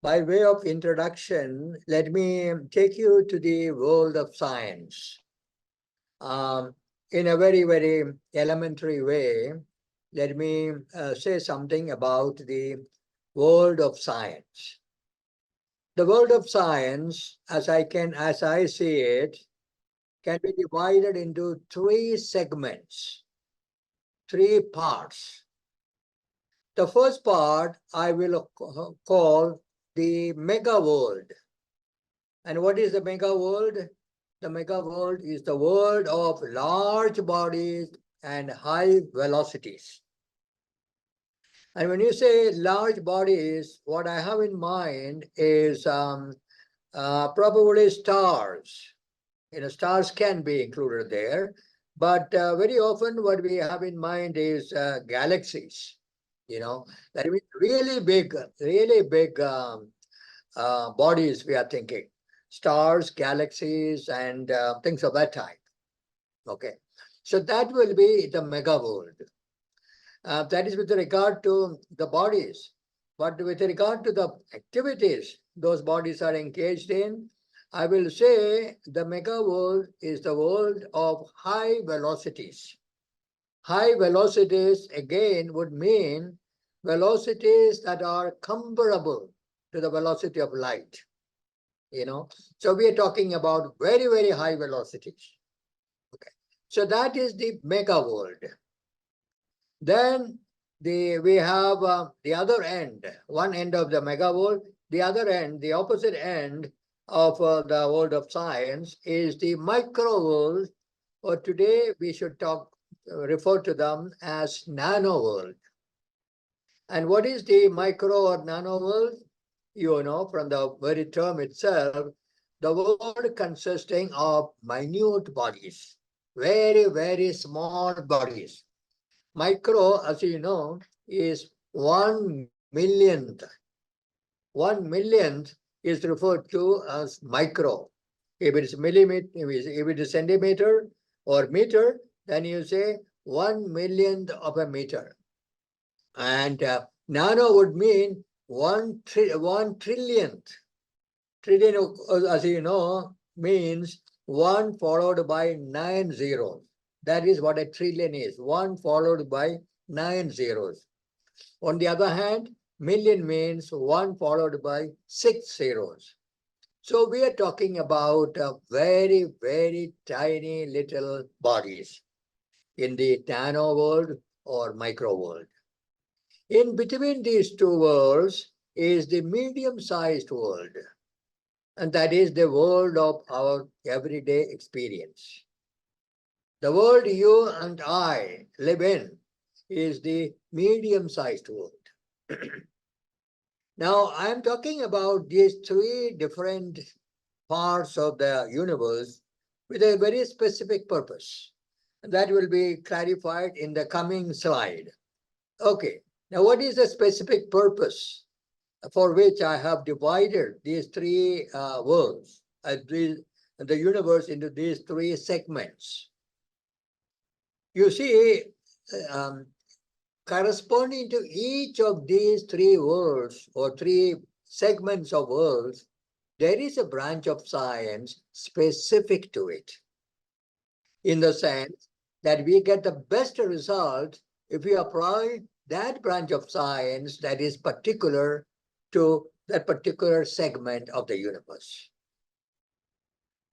By way of introduction, let me take you to the world of science. In a very, very elementary way, let me say something about the world of science. The world of science, as I see it, can be divided into three segments, three parts. The first part I will call the mega world. And what is the mega world? The mega world is the world of large bodies and high velocities. And when you say large bodies, what I have in mind is probably stars. Stars can be included there, but very often what we have in mind is galaxies. That means really big bodies we are thinking. Stars, galaxies, and things of that type. Okay, so that will be the mega world. That is with regard to the bodies. But with regard to the activities those bodies are engaged in, I will say the mega world is the world of high velocities. High velocities, again, would mean velocities that are comparable to the velocity of light. So we are talking about very, very high velocities. Okay, so that is the mega world. Then we have the other end, one end of the mega world, the other end, the opposite end of the world of science is the micro world, or today we should refer to them as nano world. And what is the micro or nano world? From the very term itself, the world consisting of minute bodies, very, very small bodies. Micro, as you know, is 1 millionth. 1 millionth is referred to as micro. If it is millimeter, if it is centimeter or meter, then you say 1 millionth of a meter. And nano would mean 1 trillionth. Trillion, as you know, means 1 followed by 9 zeros. That is what a trillion is, 1 followed by 9 zeros. On the other hand, million means 1 followed by 6 zeros. So we are talking about very, very tiny little bodies in the nano world or micro world. In between these two worlds is the medium-sized world, and that is the world of our everyday experience. The world you and I live in is the medium-sized world. Now, I'm talking about these three different parts of the universe with a very specific purpose. That will be clarified in the coming slide. Okay, now what is the specific purpose for which I have divided these three worlds, the universe into these three segments? You see, corresponding to each of these three worlds or three segments of worlds, there is a branch of science specific to it, in the sense that we get the best result if we apply that branch of science that is particular to that particular segment of the universe.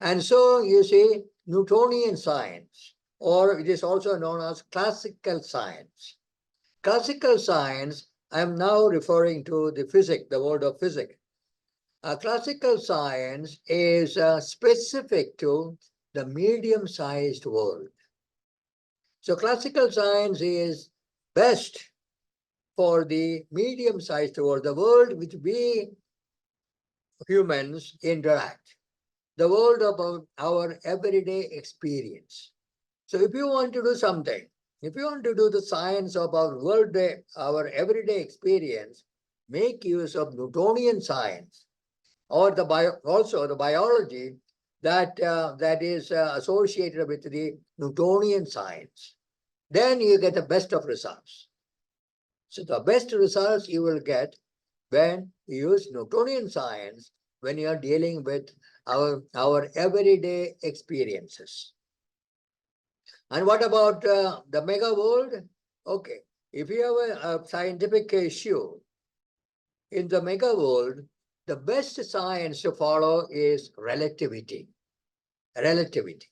And so you see, Newtonian science, or it is also known as classical science. Classical science, I am now referring to the physics, the world of physics. Classical science is specific to the medium-sized world. So classical science is best for the medium-sized world, the world which we humans interact, the world of our everyday experience. So if you want to do something, if you want to do the science of our everyday experience, make use of Newtonian science, or also the biology that is associated with the Newtonian science. Then you get the best of results. So the best results you will get when you use Newtonian science when you are dealing with our everyday experiences. And what about the mega world? Okay, if you have a scientific issue in the mega world, the best science to follow is relativity. Relativity.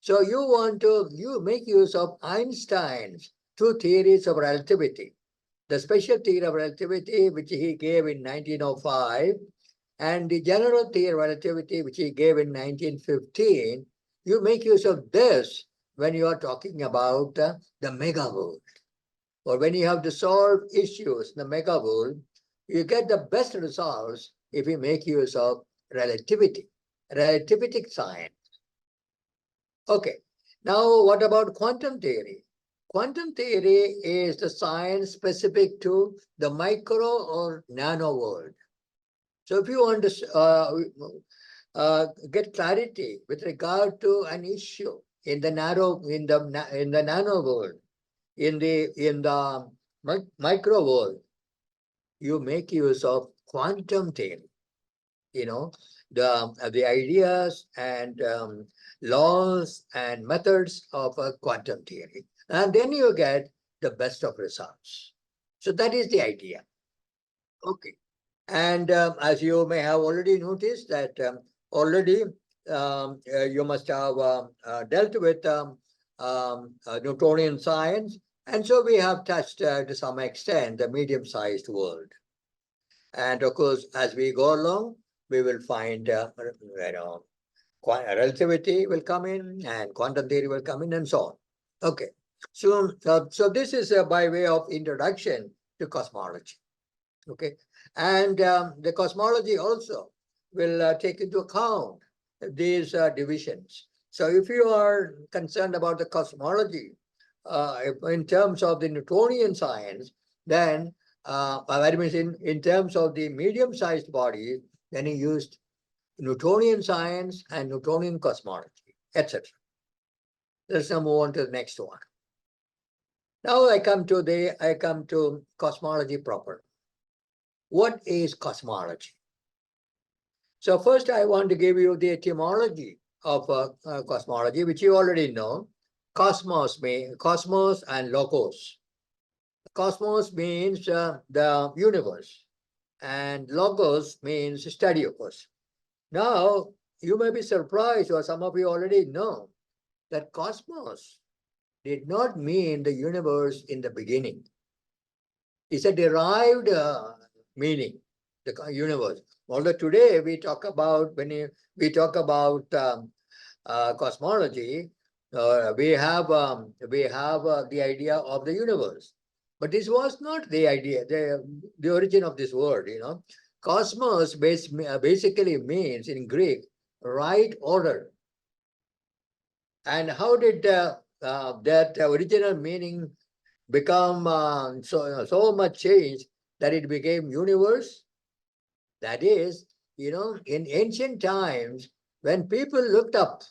So you make use of Einstein's two theories of relativity. The special theory of relativity, which he gave in 1905, and the general theory of relativity, which he gave in 1915, you make use of this when you are talking about the mega world. Or when you have to solve issues in the mega world, you get the best results if you make use of relativity, relativistic science. Okay, now what about quantum theory? Quantum theory is the science specific to the micro or nano world. So if you want to get clarity with regard to an issue in the nano world, in the micro world, you make use of quantum theory. You know, the ideas and laws and methods of a quantum theory, and then you get the best of results. So that is the idea. Okay. And as you may have already noticed that already you must have dealt with Newtonian science. And so we have touched to some extent the medium-sized world. And of course, as we go along, we will find, relativity will come in and quantum theory will come in and so on. Okay. So this is by way of introduction to cosmology. Okay. And the cosmology also will take into account these divisions. So if you are concerned about the cosmology in terms of the Newtonian science, then that means in terms of the medium-sized bodies, then he used Newtonian science and Newtonian cosmology, etc. Let's now move on to the next one. Now I come to cosmology proper. What is cosmology? So first I want to give you the etymology of cosmology, which you already know. Cosmos and logos. Cosmos means the universe, and logos means study of us. Now, you may be surprised, or some of you already know, that cosmos did not mean the universe in the beginning. It's a derived meaning, the universe. Although today we talk about, when we talk about cosmology, we have the idea of the universe. But this was not the idea, the origin of this word, you know. Cosmos basically means in Greek, right order. And how did that original meaning become so much changed that it became universe? That is, you know, in ancient times, when people looked up,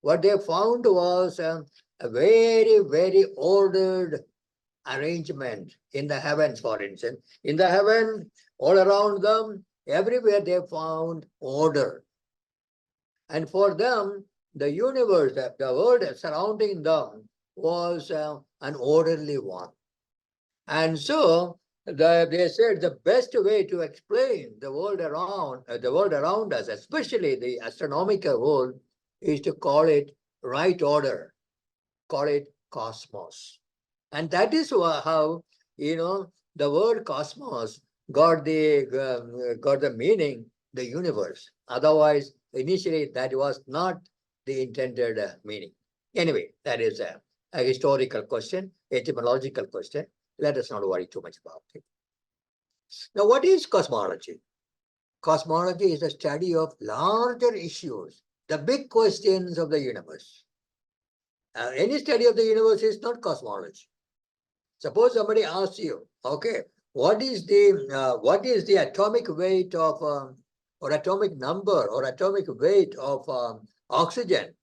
what they found was a very, very ordered arrangement in the heavens, for instance. In the heaven, all around them, everywhere they found order. And for them, the universe, the world surrounding them was an orderly one. And so they said the best way to explain the world around us, especially the astronomical world, is to call it right order, call it cosmos. And that is how, you know, the word cosmos got the meaning, the universe. Otherwise, initially, that was not the intended meaning. Anyway, that is a historical question, etymological question. Let us not worry too much about it. Now, what is cosmology? Cosmology is the study of larger issues, the big questions of the universe. Any study of the universe is not cosmology. Suppose somebody asks you, okay, what is the atomic weight of or atomic number or atomic weight of oxygen?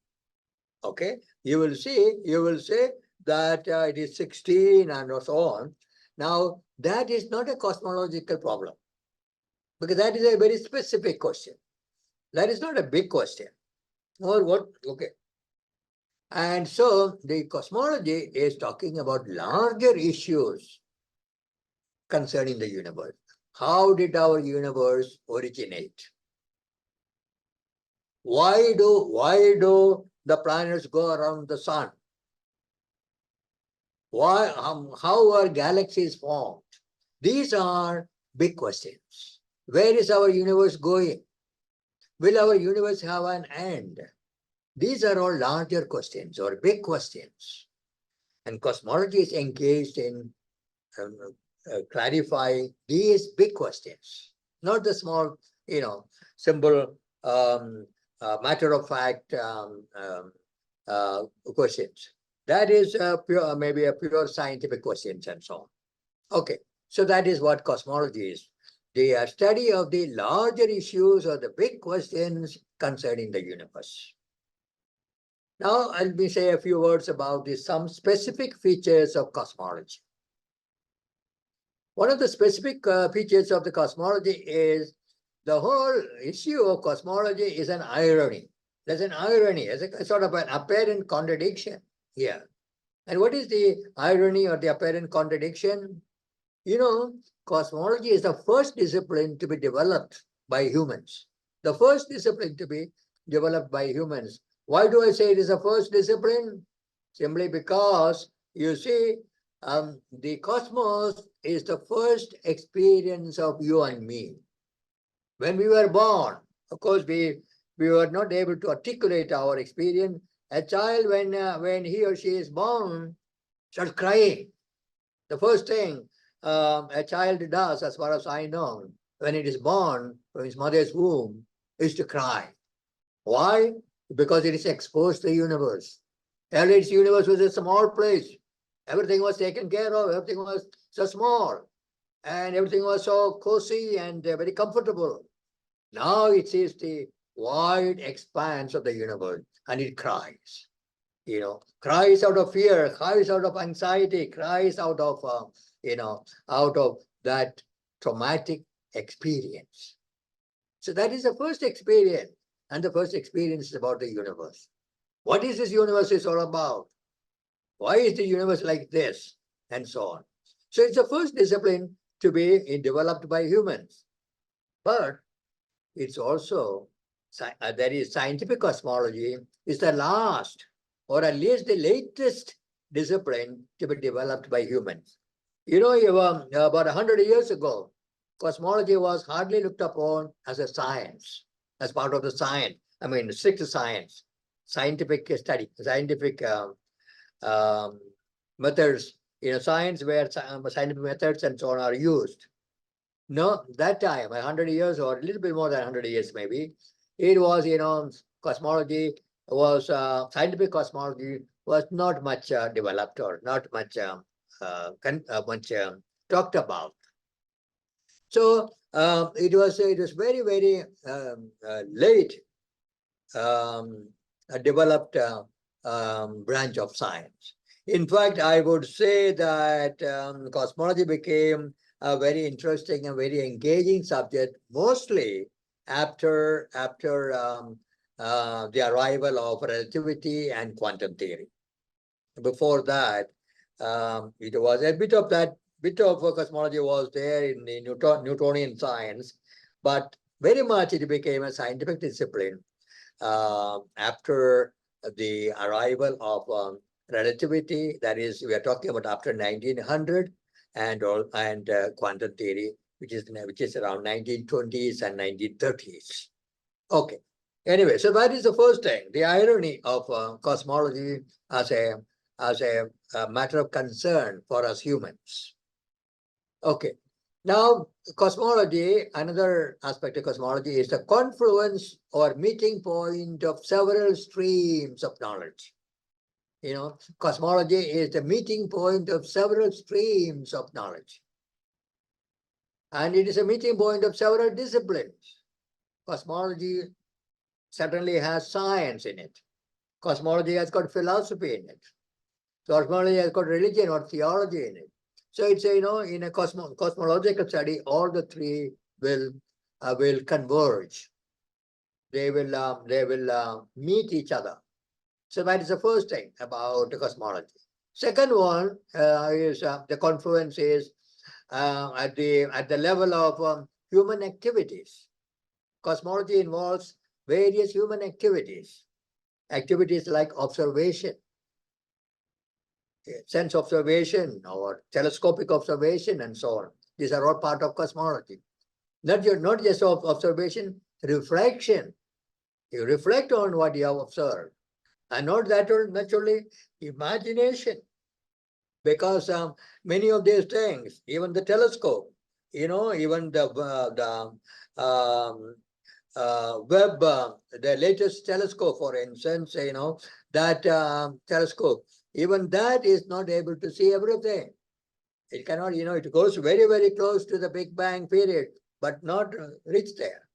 Okay, you will say that it is 16 and so on. Now, that is not a cosmological problem. because that is a very specific question. That is not a big question. Or what? Okay. And so the cosmology is talking about larger issues concerning the universe. How did our universe originate? Why do the planets go around the sun? Why, how are galaxies formed? These are big questions. Where is our universe going? Will our universe have an end? These are all larger questions or big questions. And cosmology is engaged in clarifying these big questions, not the small, simple, matter of fact questions. That is pure, maybe a pure scientific questions and so on. Okay, so that is what cosmology is. The study of the larger issues or the big questions concerning the universe. Now, let me say a few words about some specific features of cosmology. One of the specific features of the cosmology is the whole issue of cosmology is an irony. There's an irony, there's a sort of an apparent contradiction here. And what is the irony or the apparent contradiction? Cosmology is the first discipline to be developed by humans. The first discipline to be developed by humans. Why do I say it is the first discipline? Simply because, you see, the cosmos is the first experience of you and me. When we were born, of course, we were not able to articulate our experience. A child, when he or she is born, starts crying. The first thing a child does, as far as I know, when it is born from his mother's womb, is to cry. Why? Because it is exposed to the universe. Earlier, its universe was a small place. Everything was taken care of. Everything was so small. And everything was so cozy and very comfortable. Now it sees the wide expanse of the universe and it cries. Cries out of fear, cries out of anxiety, cries out of, out of that traumatic experience. So that is the first experience. And the first experience is about the universe. What is this universe is all about? Why is the universe like this? And so on. So it's the first discipline to be developed by humans. But it's also, that is scientific cosmology is the last, or at least the latest discipline to be developed by humans. About 100 years ago, cosmology was hardly looked upon as a science, as part of the science. I mean, strict science, scientific study, scientific methods, science where scientific methods and so on are used. No, that time, 100 years or a little bit more than 100 years maybe, it was, cosmology was, scientific cosmology was not much developed or not much, talked about. So it was very, very late developed branch of science. In fact, I would say that cosmology became a very interesting and very engaging subject, mostly after the arrival of relativity and quantum theory. Before that, it was a bit of cosmology was there in the Newtonian science, but very much it became a scientific discipline after the arrival of relativity. That is, we are talking about after 1900, and quantum theory, which is around 1920s and 1930s. Okay. Anyway, so that is the first thing, the irony of cosmology as a matter of concern for us humans. Okay. Now, cosmology, another aspect of cosmology is the confluence or meeting point of several streams of knowledge. Cosmology is the meeting point of several streams of knowledge. And it is a meeting point of several disciplines. Cosmology certainly has science in it. Cosmology has got philosophy in it. Cosmology has got religion or theology in it. So it's, in a cosmological study, all the three will will converge. They will meet each other. So that is the first thing about cosmology. Second one is the confluence is at the level of human activities. Cosmology involves various human activities. Activities like observation, sense observation or telescopic observation and so on. These are all part of cosmology. Not just of observation, reflection. You reflect on what you have observed. And not that naturally imagination. Because many of these things, even the telescope, even the Webb, the latest telescope, for instance, that telescope, even that is not able to see everything. It cannot, it goes very, very close to the Big Bang period, but not reach there.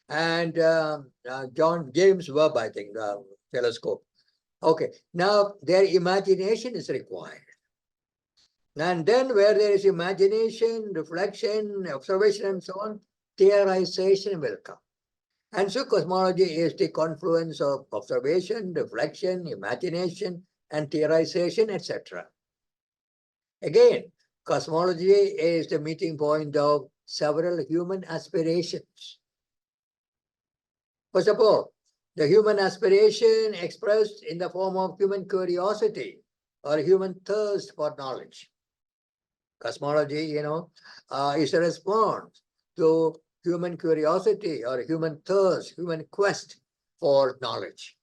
And James Webb, I think, telescope. Okay, now their imagination is required. And then where there is imagination, reflection, observation, and so on, theorization will come. And so cosmology is the confluence of observation, reflection, imagination, and theorization, etc. Again, cosmology is the meeting point of several human aspirations. First of all, the human aspiration expressed in the form of human curiosity or human thirst for knowledge. Cosmology, is a response to human curiosity or human thirst, human quest for knowledge.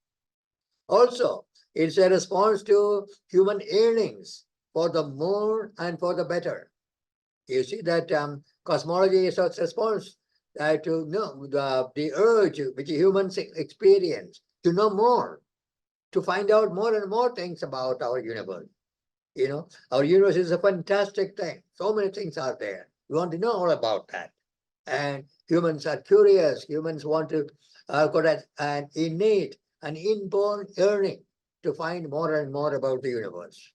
Also, it's a response to human yearnings for the more and for the better. You see that cosmology is a response to know the urge which humans experience to know more, to find out more and more things about our universe. Our universe is a fantastic thing. So many things are there. We want to know all about that. And humans are curious. Humans want to got an innate, an inborn yearning to find more and more about the universe.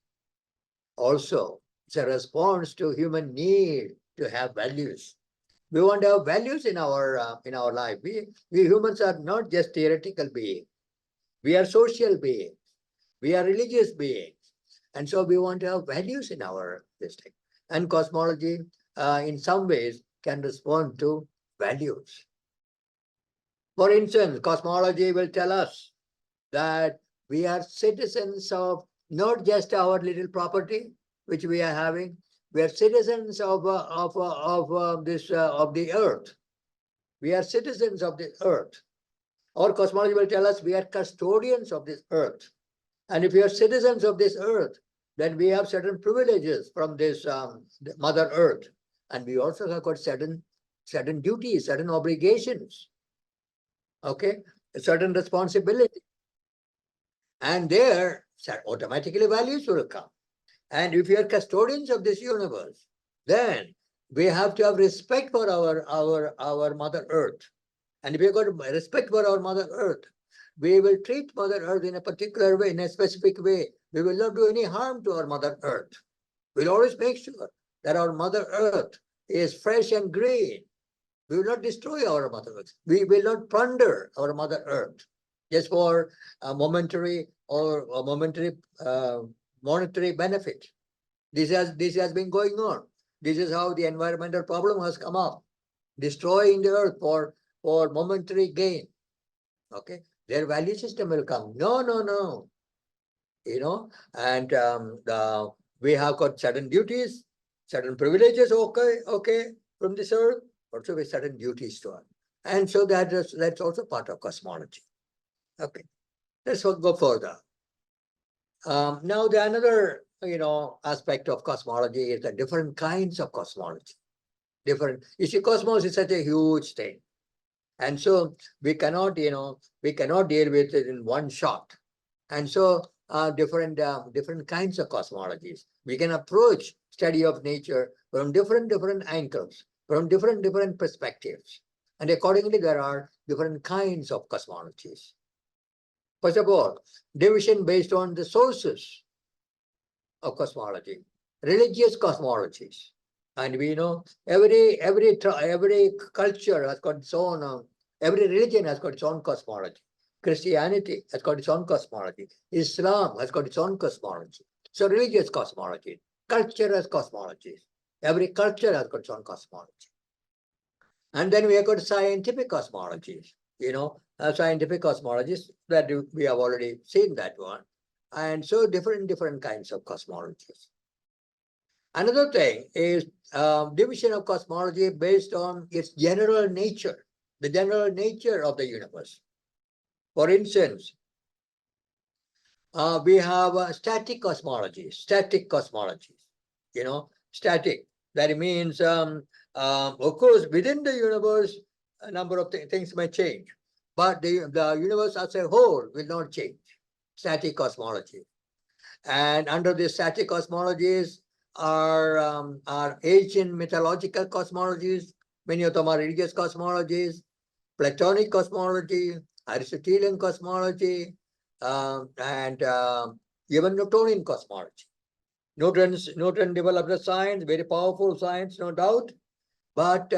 Also, it's a response to human need to have values. We want to have values in our life. We humans are not just theoretical beings. We are social beings. We are religious beings. And so we want to have values in our district. And cosmology, in some ways, can respond to values. For instance, cosmology will tell us that we are citizens of not just our little property, which we are having. We are citizens of the earth. We are citizens of the earth. Or cosmology will tell us we are custodians of this earth. And if we are citizens of this earth, then we have certain privileges from this Mother Earth. And we also have got certain duties, certain obligations, okay, certain responsibility. And there, automatically values will come. And if we are custodians of this universe, then we have to have respect for our Mother Earth. And if we have got respect for our Mother Earth, we will treat Mother Earth in a particular way, in a specific way. We will not do any harm to our Mother Earth. We'll always make sure that our Mother Earth is fresh and green. We will not destroy our Mother Earth. We will not plunder our Mother Earth just for a momentary monetary benefit. This has been going on. This is how the environmental problem has come up. Destroying the earth for momentary gain. Okay, their value system will come. No. And we have got certain duties, certain privileges, okay, from this earth, also with certain duties to us. And so that's also part of cosmology. Okay, let's go further. Now the another aspect of cosmology is the different kinds of cosmology. You see, cosmos is such a huge thing. And so we cannot deal with it in one shot. And so different kinds of cosmologies. We can approach study of nature from different angles, from different perspectives. And accordingly, there are different kinds of cosmologies. First of all, division based on the sources of cosmology. Religious cosmologies. And we know every culture has got its own, every religion has got its own cosmology. Christianity has got its own cosmology. Islam has got its own cosmology. So religious cosmology, culture has cosmologies. Every culture has got its own cosmology. And then we have got scientific cosmologies, scientific cosmologies that we have already seen that one. And so different kinds of cosmologies. Another thing is division of cosmology based on its general nature, the general nature of the universe. For instance, we have static cosmology, static. That means, of course, within the universe, a number of things may change, but the universe as a whole will not change. Static cosmology. And under the static cosmologies are ancient mythological cosmologies. Many of them are religious cosmologies, Platonic cosmology, Aristotelian cosmology, and even Newtonian cosmology. Newton developed a science, very powerful science, no doubt. But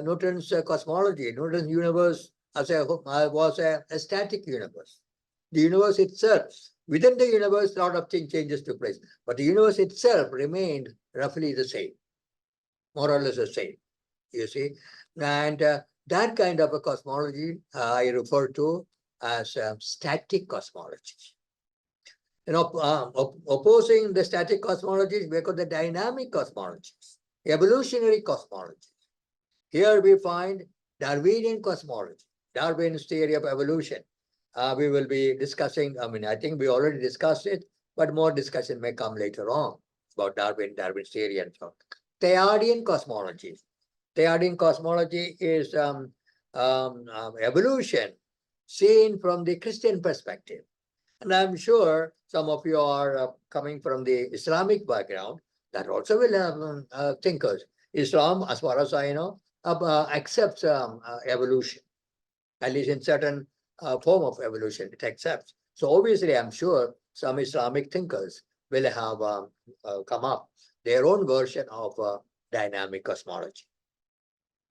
Newton's cosmology, Newton's universe was a static universe. The universe itself, within the universe, a lot of changes took place. But the universe itself remained roughly the same, more or less the same, you see. And that kind of a cosmology I refer to as static cosmology. Opposing the static cosmologies, we got the dynamic cosmologies, evolutionary cosmology. Here we find Darwinian cosmology, Darwin's theory of evolution. We will be discussing, I think we already discussed it, but more discussion may come later on about Darwin's theory and so on. Theodian cosmology. Theodian cosmology is evolution seen from the Christian perspective. And I'm sure some of you are coming from the Islamic background that also will have thinkers. Islam, as far as I know, accepts evolution, at least in certain form of evolution, it accepts. So obviously, I'm sure some Islamic thinkers will have come up their own version of dynamic cosmology.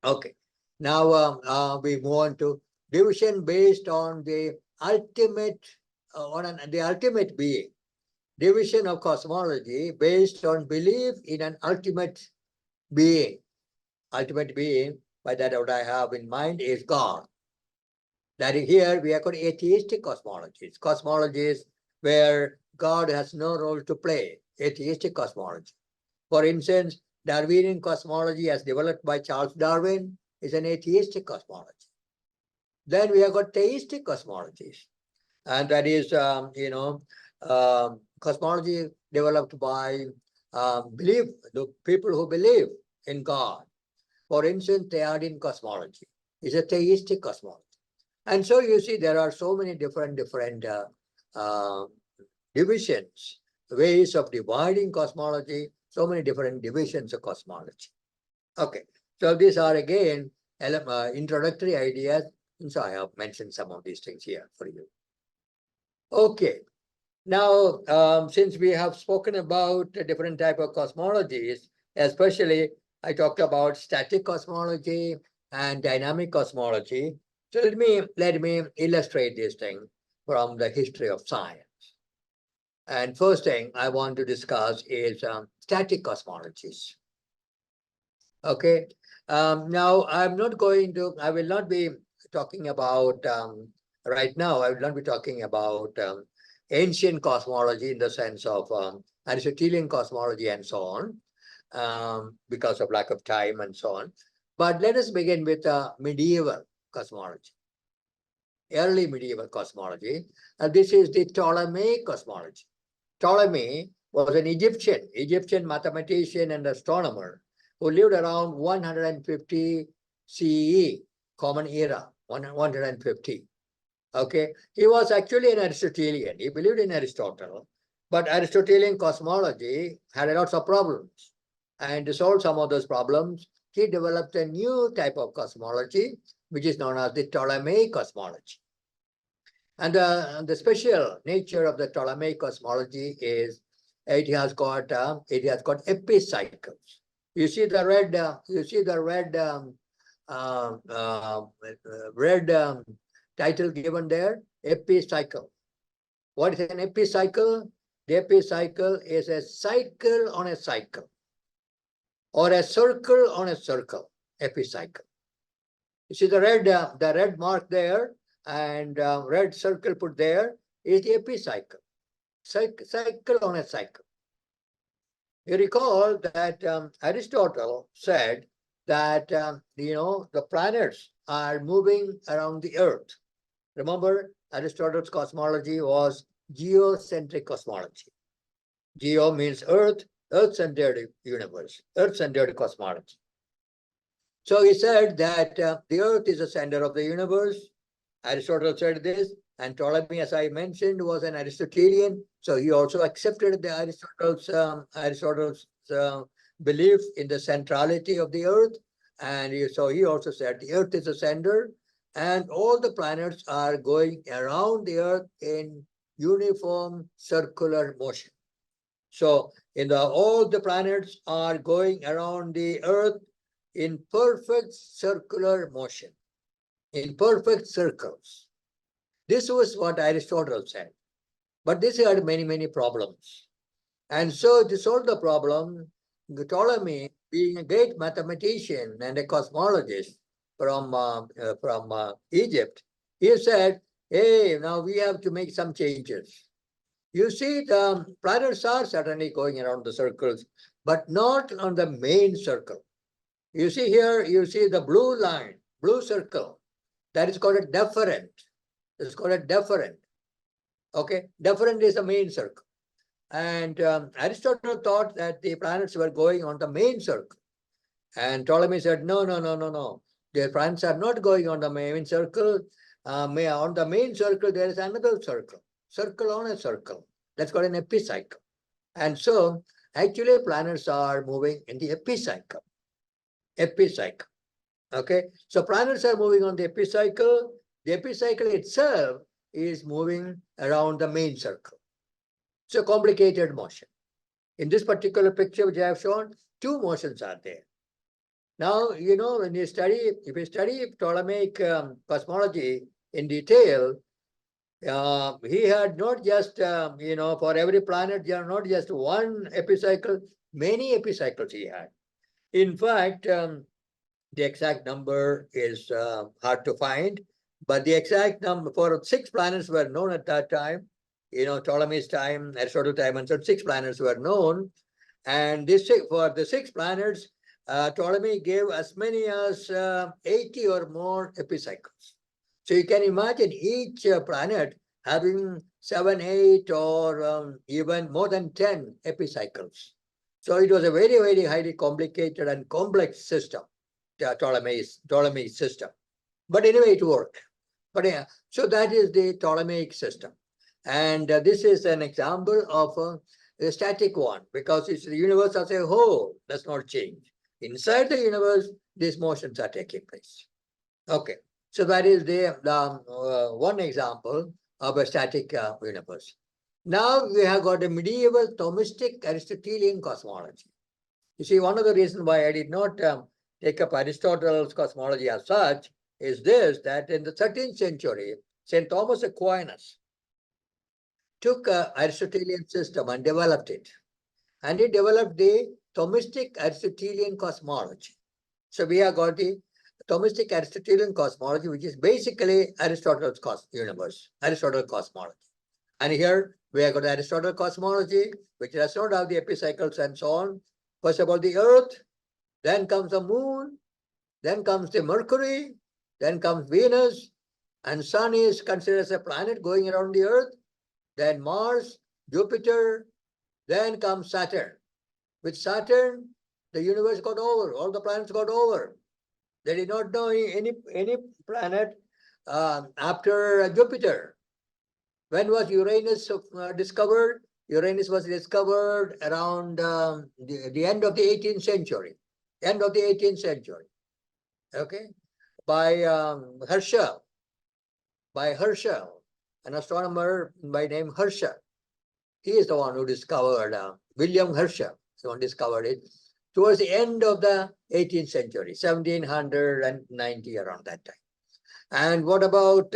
Okay, now we move on to division based on the ultimate, the ultimate being. Division of cosmology based on belief in an ultimate being. Ultimate being, by that what I have in mind is God. That is, here we have got atheistic cosmologies, cosmologies where God has no role to play, atheistic cosmology. For instance, Darwinian cosmology as developed by Charles Darwin is an atheistic cosmology. Then we have got theistic cosmologies, and that is, cosmology developed by the people who believe in God. For instance, Theodian cosmology is a theistic cosmology. And so you see, there are so many different divisions, ways of dividing cosmology, so many different divisions of cosmology. Okay, so these are again introductory ideas. And so I have mentioned some of these things here for you. Okay, now since we have spoken about different type of cosmologies, especially I talked about static cosmology and dynamic cosmology. So let me illustrate this thing from the history of science. And first thing I want to discuss is static cosmologies. Okay. Now I will not be talking about right now. I will not be talking about ancient cosmology in the sense of Aristotelian cosmology and so on, because of lack of time and so on. But let us begin with medieval cosmology, early medieval cosmology. This is the Ptolemaic cosmology. Ptolemy was an Egyptian mathematician and astronomer who lived around 150 CE, Common Era, 150. Okay, he was actually an Aristotelian. He believed in Aristotle, but Aristotelian cosmology had lots of problems. And to solve some of those problems, he developed a new type of cosmology, which is known as the Ptolemaic cosmology. And the special nature of the Ptolemaic cosmology is it has got epicycles. You see the red. Red title given there. Epicycle. What is an epicycle? The epicycle is a cycle on a cycle, or a circle on a circle. Epicycle. You see the red mark there, and red circle put there is the epicycle. Cycle on a cycle. You recall that Aristotle said that the planets are moving around the Earth. Remember, Aristotle's cosmology was geocentric cosmology. Geo means Earth, Earth-centered universe, Earth-centered cosmology. So he said that the Earth is the center of the universe. Aristotle said this, and Ptolemy, as I mentioned, was an Aristotelian. So he also accepted the Aristotle's belief in the centrality of the Earth. And so he also said the Earth is the center, and all the planets are going around the Earth in uniform circular motion. So all the planets are going around the Earth in perfect circular motion, in perfect circles. This was what Aristotle said. But this had many, many problems. And so to solve the problem, Ptolemy, being a great mathematician and a cosmologist from Egypt, he said, hey, now we have to make some changes. You see, the planets are certainly going around the circles, but not on the main circle. You see here, you see the blue line, blue circle. That is called a deferent. It's called a deferent. Okay, deferent is the main circle. And Aristotle thought that the planets were going on the main circle. And Ptolemy said, no. The planets are not going on the main circle. On the main circle, there is another circle. Circle on a circle. That's called an epicycle. And so, actually, planets are moving in the epicycle. Epicycle. Okay, so planets are moving on the epicycle. The epicycle itself is moving around the main circle. It's a complicated motion. In this particular picture which I have shown, two motions are there. Now, when you study, if you study Ptolemaic cosmology in detail, he had not just, for every planet, there are not just one epicycle, many epicycles he had. In fact, the exact number is hard to find, but the exact number for 6 planets were known at that time. Ptolemy's time, Aristotle time, and so 6 planets were known. And for the 6 planets, Ptolemy gave as many as 80 or more epicycles. So you can imagine each planet having 7, 8, or even more than 10 epicycles. So it was a very, very highly complicated and complex system, the Ptolemy's system. But anyway, it worked. But yeah, so that is the Ptolemaic system. And this is an example of a static one, because it's the universe as a whole does not change. Inside the universe, these motions are taking place. Okay, so that is the one example of a static universe. Now we have got a medieval Thomistic Aristotelian cosmology. You see, one of the reasons why I did not take up Aristotle's cosmology as such is this, that in the 13th century, St. Thomas Aquinas took an Aristotelian system and developed it. And he developed the Thomistic Aristotelian cosmology. So we have got the Thomistic Aristotelian cosmology, which is basically Aristotle's universe, Aristotle cosmology. And here we have got Aristotle cosmology, which does not have the epicycles and so on. First of all, the Earth, then comes the Moon, then comes the Mercury, then comes Venus, and Sun is considered as a planet going around the Earth, then Mars, Jupiter, then comes Saturn. With Saturn, the universe got over, all the planets got over. They did not know any planet after Jupiter. When was Uranus discovered? Uranus was discovered around the end of the 18th century. End of the 18th century. Okay, by Herschel. By Herschel, an astronomer by name Herschel. He is the one who discovered, William Herschel, the one discovered it. towards the end of the 18th century, 1790, around that time. And what about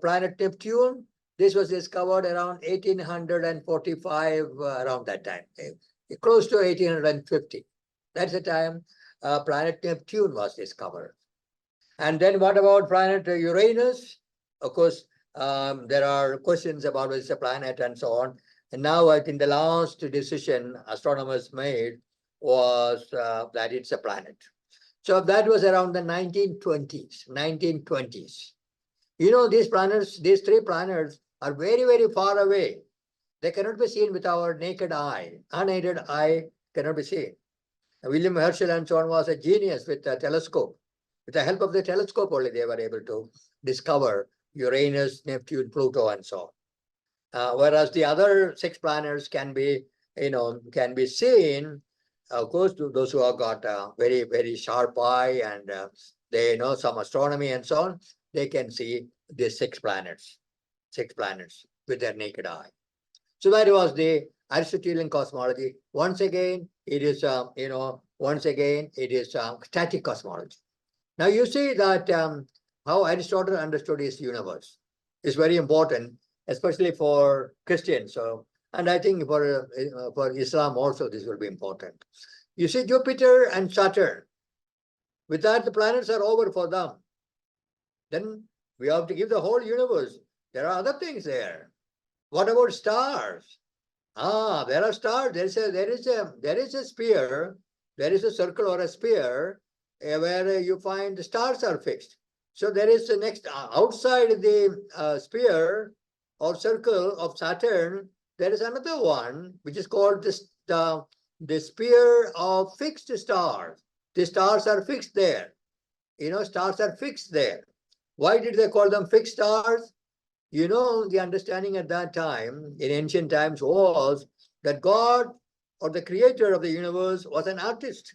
planet Neptune? This was discovered around 1845, around that time, close to 1850. That's the time planet Neptune was discovered. And then what about planet Uranus? Of course, there are questions about whether it's a planet and so on. And now I think the last decision astronomers made was that it's a planet. So that was around the 1920s. You know, these planets, these three planets are very, very far away. They cannot be seen with our naked eye. Unaided eye cannot be seen. William Herschel and so on was a genius with a telescope. With the help of the telescope only, they were able to discover Uranus, Neptune, Pluto, and so on. Whereas the other 6 planets can be, can be seen. Of course, to those who have got a very, very sharp eye and they know some astronomy and so on, they can see these 6 planets with their naked eye. So that was the Aristotelian cosmology. Once again, it is, static cosmology. Now you see that how Aristotle understood his universe is very important, especially for Christians. So, and I think for Islam also, this will be important. You see Jupiter and Saturn. With that, the planets are over for them. Then we have to give the whole universe. There are other things there. What about stars? There are stars. There is a sphere. There is a circle or a sphere where you find the stars are fixed. So there is the next outside the sphere or circle of Saturn. There is another one which is called the sphere of fixed stars. The stars are fixed there. Stars are fixed there. Why did they call them fixed stars? The understanding at that time, in ancient times, was that God or the creator of the universe was an artist.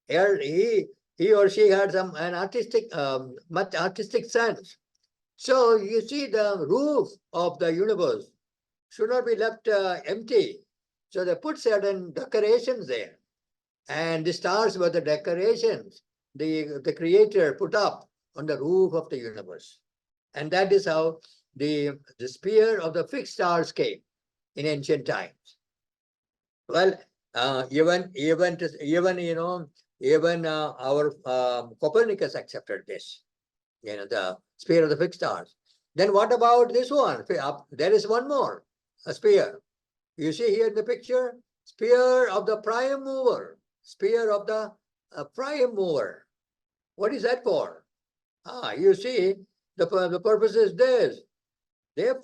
He or she had an artistic, much artistic sense. So you see, the roof of the universe should not be left empty. So they put certain decorations there. And the stars were the decorations the creator put up on the roof of the universe. And that is how the sphere of the fixed stars came in ancient times. Well, even our Copernicus accepted this, the sphere of the fixed stars. Then what about this one? There is one more, a sphere. You see here in the picture, sphere of the prime mover, sphere of the prime mover. What is that for? You see, the purpose is this. The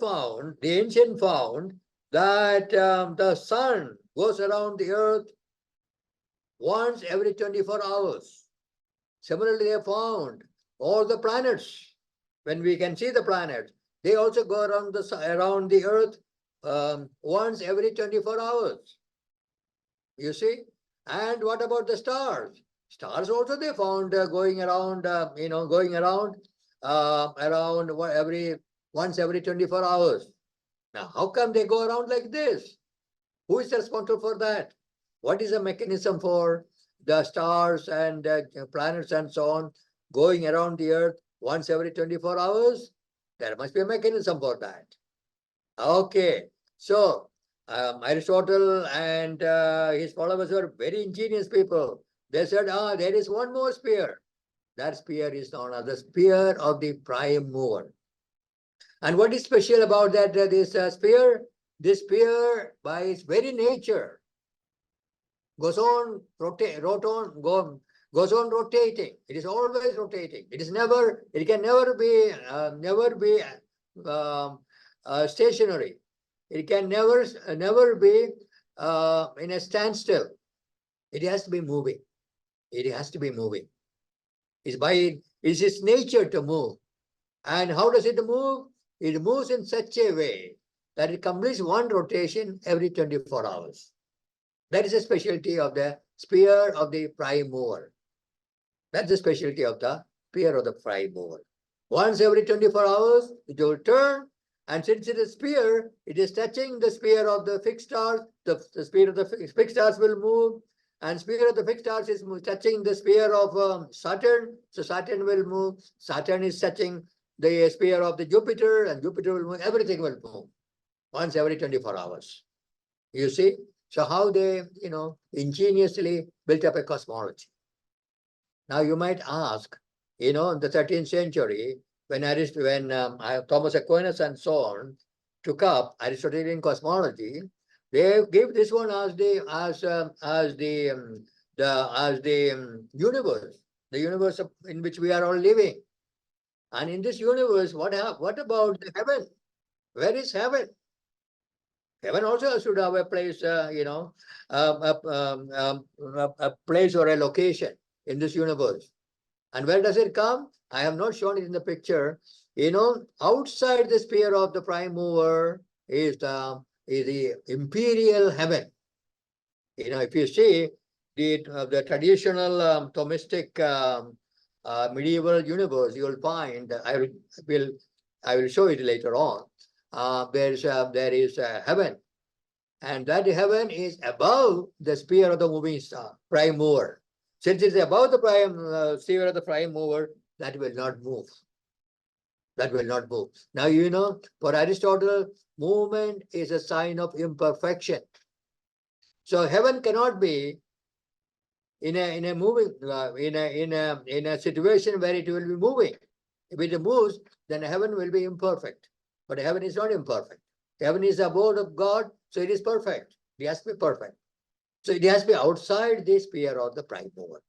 ancient found that the sun goes around the earth once every 24 hours. Similarly, they found all the planets. When we can see the planets, they also go around the earth once every 24 hours. You see? And what about the stars? Stars also they found going around, once every 24 hours. Now, how come they go around like this? Who is responsible for that? What is the mechanism for the stars and planets and so on going around the earth once every 24 hours? There must be a mechanism for that. Okay, so Aristotle and his followers were very ingenious people. They said, there is one more sphere. That sphere is known as the sphere of the prime mover. And what is special about that this sphere? This sphere, by its very nature, goes on rotating. It is always rotating. It can never be stationary. It can never be in a standstill. It has to be moving. It's its nature to move. And how does it move? It moves in such a way that it completes one rotation every 24 hours. That is a specialty of the sphere of the prime mover. That's the specialty of the sphere of the prime mover. Once every 24 hours, it will turn, and since it is a sphere, it is touching the sphere of the fixed stars. The sphere of the fixed stars will move, and sphere of the fixed stars is touching the sphere of Saturn, so Saturn will move. Saturn is touching the sphere of the Jupiter, and Jupiter will move. Everything will move once every 24 hours. You see? So how they, ingeniously built up a cosmology. Now you might ask, in the 13th century, when Thomas Aquinas and so on took up Aristotelian cosmology, they give this one as the universe, the universe in which we are all living. And in this universe, what about the heaven? Where is heaven? Heaven also should have a place, a place or a location in this universe. And where does it come? I have not shown it in the picture. Outside the sphere of the prime mover is the imperial heaven. If you see the traditional Thomistic medieval universe, you will find, I will show it later on. There is a heaven, and that heaven is above the sphere of the moving star, prime mover. Since it's above the prime sphere of the prime mover, that will not move. That will not move. Now, for Aristotle, movement is a sign of imperfection. So heaven cannot be in a moving in a situation where it will be moving. If it moves, then heaven will be imperfect. But heaven is not imperfect. Heaven is the abode of God, so it is perfect. It has to be perfect. So it has to be outside the sphere of the prime mover.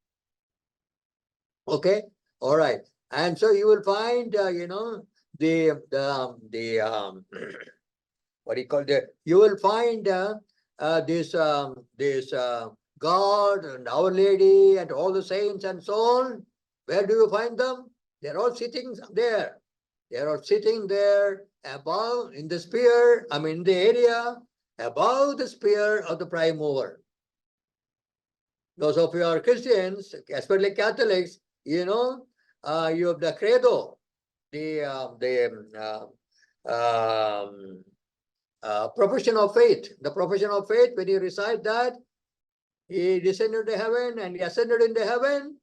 Okay, all right. And so you will find, what do you call it? You will find this God and Our Lady and all the saints and so on. Where do you find them? They're all sitting there. They're all sitting there above in the sphere, in the area above the sphere of the prime mover. Those of you are Christians, especially Catholics, you have the credo, profession of faith. The profession of faith, when you recite that, he descended to heaven and he ascended into heaven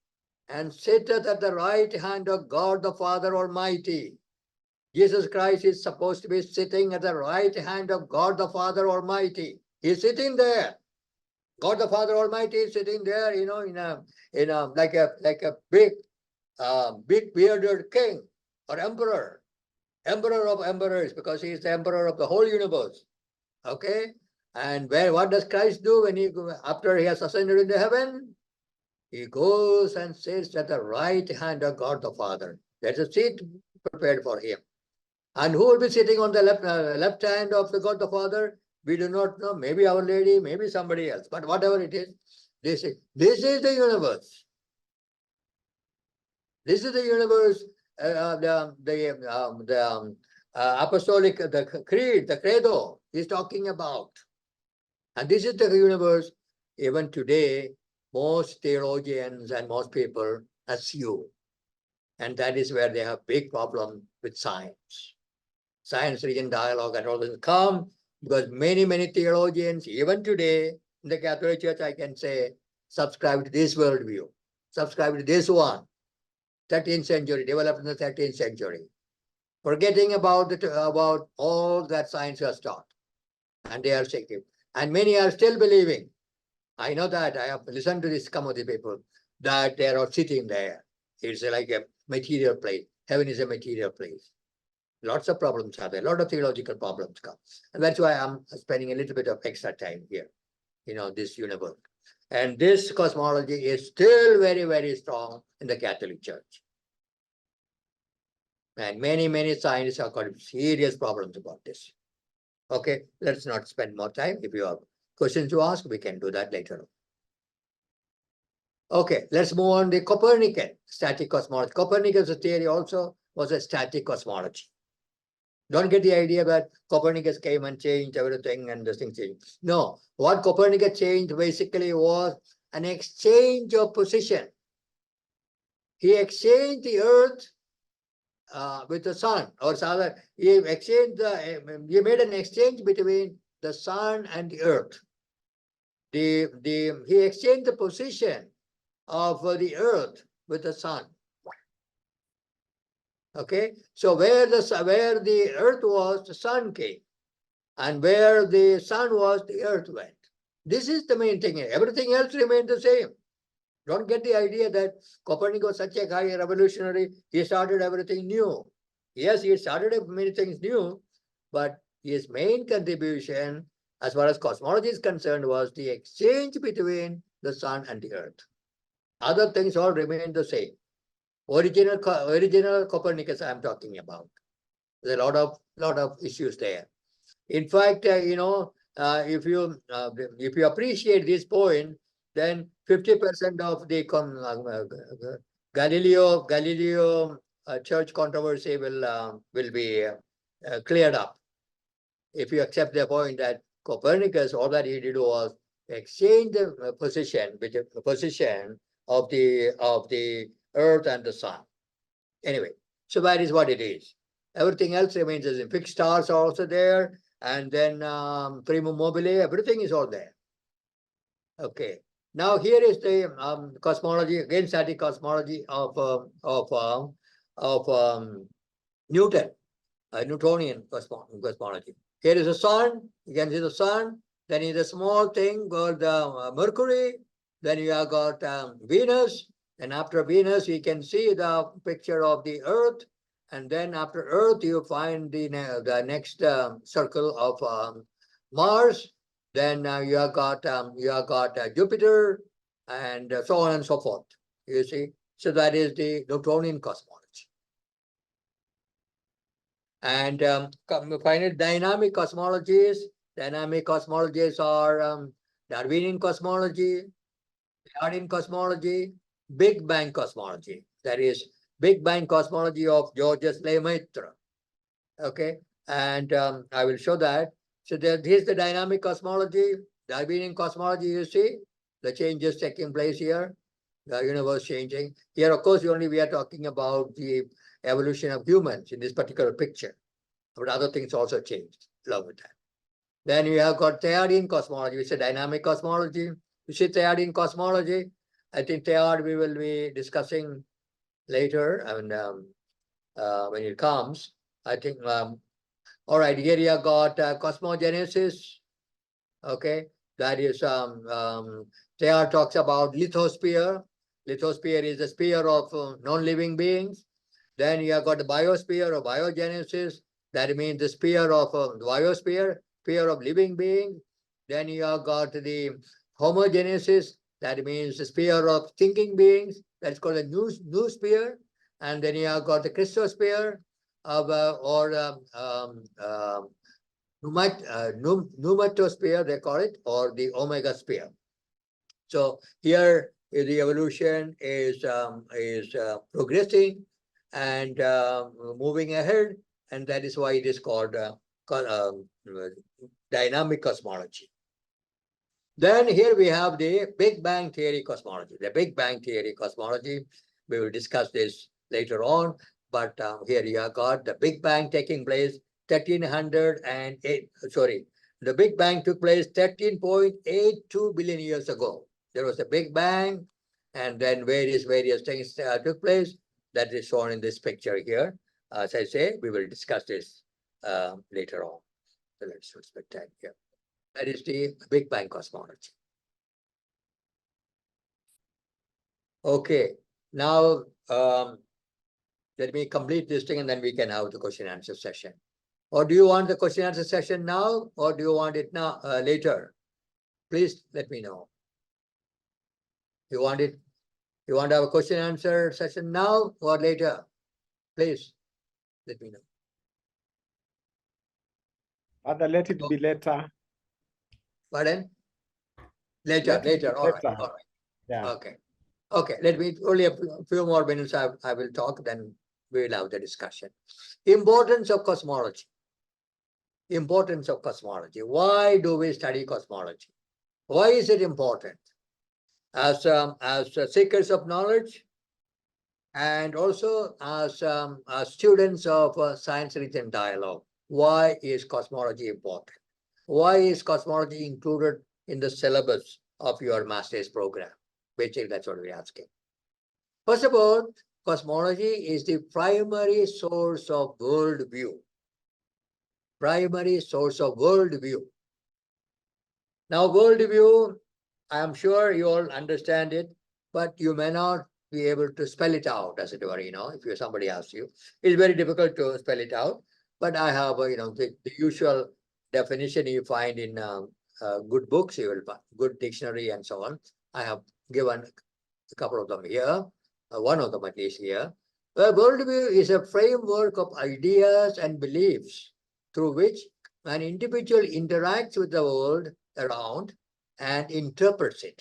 and sitteth at the right hand of God the Father Almighty. Jesus Christ is supposed to be sitting at the right hand of God the Father Almighty. He's sitting there. God the Father Almighty is sitting there, like a big bearded king or emperor of emperors, because he is the emperor of the whole universe. Okay, and what does Christ do after he has ascended into heaven? He goes and sits at the right hand of God the Father. There's a seat prepared for him. And who will be sitting on the left hand of the God the Father? We do not know. Maybe Our Lady, maybe somebody else. But whatever it is, this is the universe. This is the universe. The apostolic, the creed, the credo is talking about. And this is the universe. Even today, most theologians and most people assume. And that is where they have big problem with science. Science, religion, dialogue, and all this come because many theologians, even today, in the Catholic Church, I can say, subscribe to this worldview, subscribe to this one. 13th century, developed in the 13th century, forgetting about all that science has taught. And they are shaking. And many are still believing. I know that. I have listened to this community people, that they are sitting there. It's like a material place. Heaven is a material place. Lots of problems are there. A lot of theological problems come. And that's why I'm spending a little bit of extra time here, this universe. And this cosmology is still very, very strong in the Catholic Church. And many scientists have got serious problems about this. Okay, let's not spend more time. If you have questions to ask, we can do that later on. Okay, let's move on to Copernican static cosmology. Copernicus' theory also was a static cosmology. Don't get the idea that Copernicus came and changed everything and this thing changed. No, what Copernicus changed basically was an exchange of position. He exchanged the Earth with the sun, or rather, he made an exchange between the sun and the Earth. he exchanged the position of the earth with the sun. Okay, so where the earth was, the sun came, and where the sun was, the earth went. This is the main thing. Everything else remained the same. Don't get the idea that Copernicus was such a high revolutionary, he started everything new. Yes, he started many things new, but his main contribution, as far as cosmology is concerned, was the exchange between the sun and the earth. Other things all remain the same. Original Copernicus I'm talking about. There's a lot of issues there. In fact, if you appreciate this point, then 50% of the Galileo church controversy will be cleared up. If you accept the point that Copernicus, all that he did was exchange the position of the earth and the sun. Anyway, so that is what it is. Everything else remains as in. Fixed stars are also there, and then primum mobile, everything is all there. Okay. Now here is the cosmology, again static cosmology of Newton, Newtonian cosmology. Here is the sun. You can see the sun. Then is a small thing called Mercury. Then you have got Venus. And after Venus, you can see the picture of the Earth. And then after Earth, you find the next circle of Mars. Then you have got Jupiter, and so on and so forth. You see, so that is the Newtonian cosmology. And finally, dynamic cosmologies. Dynamic cosmologies are Darwinian cosmology, Darwinian cosmology, Big Bang cosmology. That is Big Bang cosmology of Georges Lemaitre. Okay, and I will show that. So here's the dynamic cosmology, Darwinian cosmology. You see the changes taking place here, the universe changing. Here, of course, we are talking about the evolution of humans in this particular picture, but other things also changed along with that. Then you have got Theodian cosmology, which is dynamic cosmology. You see Theodian cosmology. I think Theod we will be discussing later, and when it comes, I think. All right, here you have got cosmogenesis. Okay, that is Theod talks about lithosphere. Lithosphere is the sphere of non-living beings. Then you have got the biosphere or biogenesis. That means the sphere of biosphere, sphere of living beings. Then you have got the homogenesis. That means the sphere of thinking beings. That's called a new sphere. And then you have got the Christosphere of pneumatosphere, they call it, or the omega sphere. So here the evolution is progressing and moving ahead, and that is why it is called dynamic cosmology. Then here we have the Big Bang theory cosmology. The Big Bang theory cosmology, we will discuss this later on, but here you have got the Big Bang taking place 1308. Sorry, the Big Bang took place 13.82 billion years ago. There was a Big Bang, and then various things took place. That is shown in this picture here. As I say, we will discuss this later on. So let's respect that here. That is the Big Bang cosmology. Okay, now let me complete this thing and then we can have the question and answer session. Or do you want the question and answer session now, or do you want it now later? Please let me know. You want it? You want to have a question and answer session now or later? Please let me know. Father, let it be later. Pardon? Later. All right. Yeah. Okay. Let me only a few more minutes. I will talk. Then we will have the discussion. Importance of cosmology. Importance of cosmology. Why do we study cosmology? Why is it important? As seekers of knowledge, and also as students of science-written dialogue. Why is cosmology important? Why is cosmology included in the syllabus of your master's program? Basically, that's what we're asking. First of all, cosmology is the primary source of worldview. Primary source of worldview. Now, worldview, I'm sure you all understand it, but you may not be able to spell it out, as it were, if somebody asks you. It's very difficult to spell it out, but I have, the usual definition you find in good books, you will find good dictionary and so on. I have given a couple of them here, one of them at least here. Worldview is a framework of ideas and beliefs through which an individual interacts with the world around and interprets it.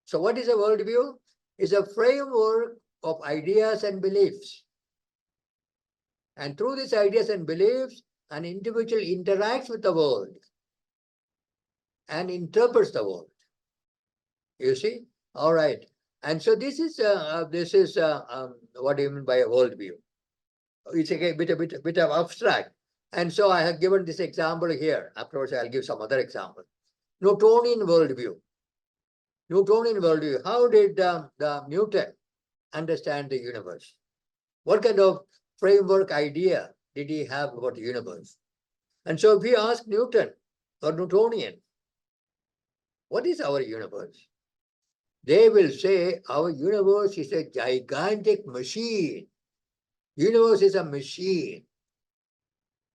So what is a worldview? It's a framework of ideas and beliefs. And through these ideas and beliefs, an individual interacts with the world and interprets the world. You see? All right. And so this is what do you mean by a worldview? It's a bit of abstract. And so I have given this example here. Afterwards, I'll give some other example. Newtonian worldview. Newtonian worldview. How did the Newton understand the universe? What kind of framework idea did he have about the universe? And so if we ask Newton or Newtonian, what is our universe? They will say our universe is a gigantic machine. Universe is a machine.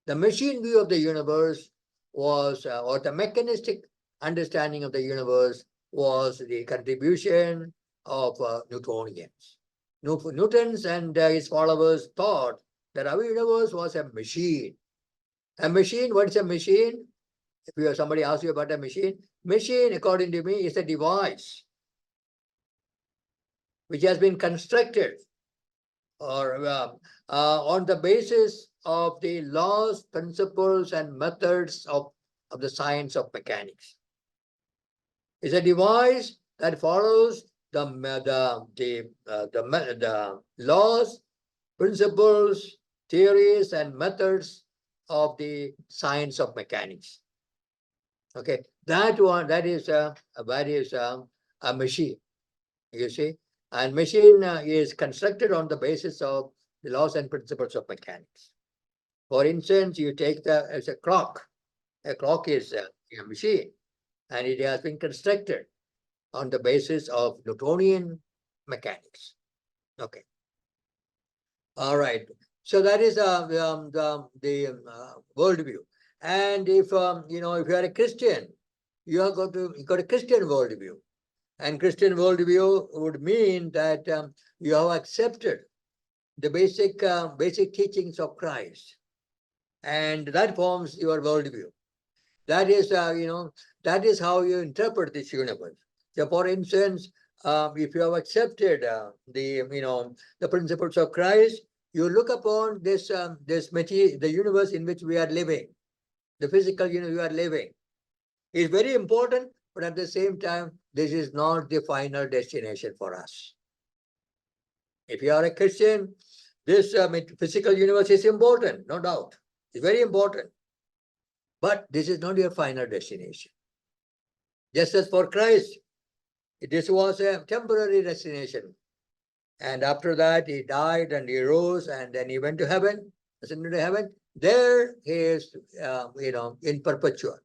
The machine view of the universe was, or the mechanistic understanding of the universe was the contribution of Newtonians. Newtons and his followers thought that our universe was a machine. A machine, what is a machine? If somebody asks you about a machine, machine, according to me, is a device which has been constructed or on the basis of the laws, principles, and methods of the science of mechanics. It's a device that follows the laws, principles, theories, and methods of the science of mechanics. Okay, that is a machine. You see, and machine is constructed on the basis of the laws and principles of mechanics. For instance, you take as a clock. A clock is a machine, and it has been constructed on the basis of Newtonian mechanics. Okay. All right. So that is the worldview. And if if you are a Christian, you got a Christian worldview. And Christian worldview would mean that you have accepted the basic teachings of Christ, and that forms your worldview. That is, that is how you interpret this universe. So, for instance, if you have accepted the principles of Christ, you look upon this the universe in which we are living, the physical universe we are living. It's very important, but at the same time, this is not the final destination for us. If you are a Christian, this physical universe is important, no doubt. It's very important. But this is not your final destination. Just as for Christ, this was a temporary destination. And after that, he died and he rose and then he went to heaven, ascended to heaven. There he is, in perpetuum,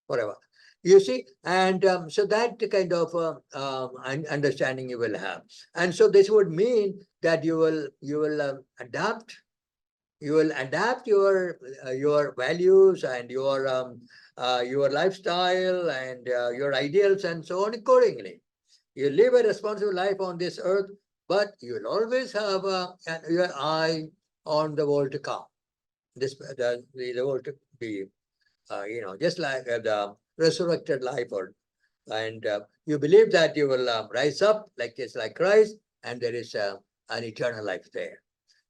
forever. You see, and so that kind of understanding you will have. And so this would mean that you will adapt your values and your lifestyle and your ideals and so on accordingly. You live a responsible life on this earth, but you will always have your eye on the world to come. The world to be, just like the resurrected life, and you believe that you will rise up like Christ, and there is an eternal life there.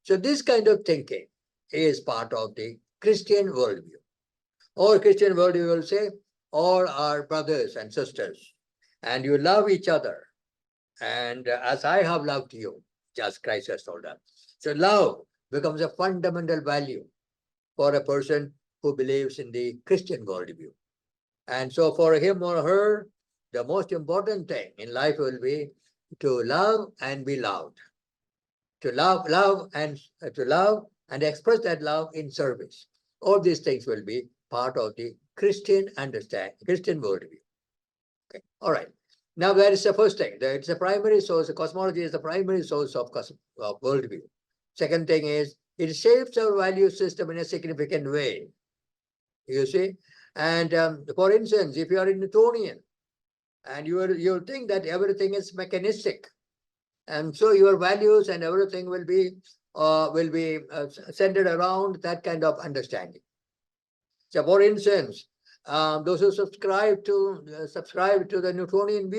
So this kind of thinking is part of the Christian worldview. Or Christian worldview will say, all are brothers and sisters, and you love each other. And as I have loved you, just Christ has told us. So love becomes a fundamental value for a person who believes in the Christian worldview. And so for him or her, the most important thing in life will be to love and be loved. To love and express that love in service. All these things will be part of the Christian Christian worldview. Okay, all right. Now that is the first thing. It's a primary source. Cosmology is the primary source of worldview. Second thing is it shapes our value system in a significant way. You see, and for instance, if you are a Newtonian, and you think that everything is mechanistic, and so your values and everything will be centered around that kind of understanding. So, for instance, those who subscribe to the Newtonian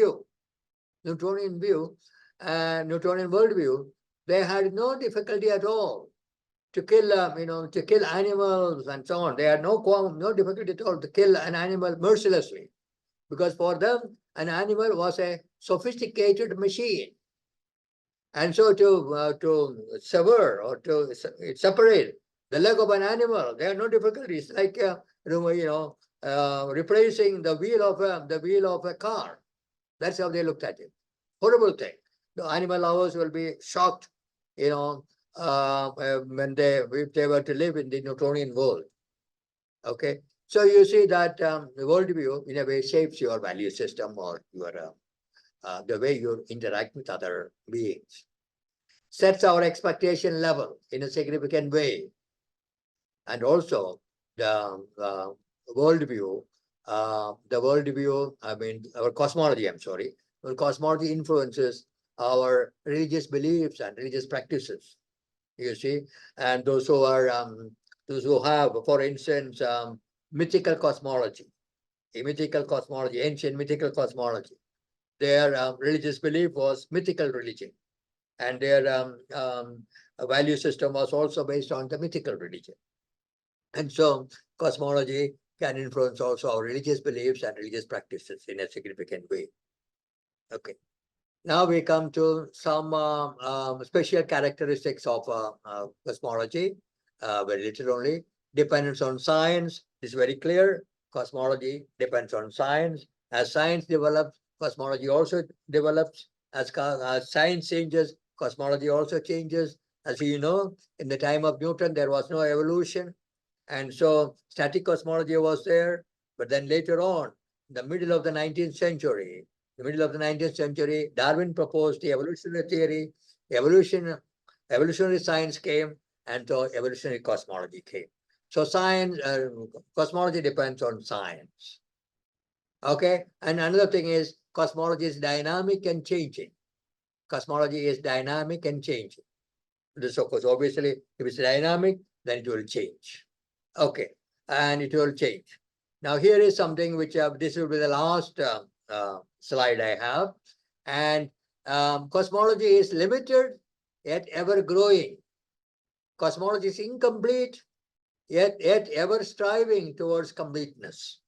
worldview, they had no difficulty at all to kill animals and so on. They had no difficulty at all to kill an animal mercilessly, because for them an animal was a sophisticated machine. And so to sever or to separate the leg of an animal, there are no difficulties. Like replacing the wheel of a car. That's how they looked at it. Horrible thing. The animal lovers will be shocked, when if they were to live in the Newtonian world. Okay, so you see that the worldview in a way shapes your value system or your the way you interact with other beings. Sets our expectation level in a significant way. And also the worldview, our cosmology, I'm sorry, well, cosmology influences our religious beliefs and religious practices, you see, and those who have, for instance, mythical cosmology, ancient mythical cosmology. Their religious belief was mythical religion, and their value system was also based on the mythical religion. And so cosmology can influence also our religious beliefs and religious practices in a significant way. Okay. Now we come to some special characteristics of cosmology, very little only. Dependence on science is very clear. Cosmology depends on science. As science develops, cosmology also develops. As science changes, cosmology also changes. As you know, in the time of Newton, there was no evolution. And so static cosmology was there. But then later on, in the middle of the 19th century, Darwin proposed the evolutionary theory, evolutionary science came, and so evolutionary cosmology came. So cosmology depends on science. Okay, and another thing is cosmology is dynamic and changing. Cosmology is dynamic and changing. This, of course, obviously, if it's dynamic, then it will change. Okay, and it will change. Now, here is something which this will be the last slide I have. And cosmology is limited yet ever growing. Cosmology is incomplete yet ever striving towards completeness.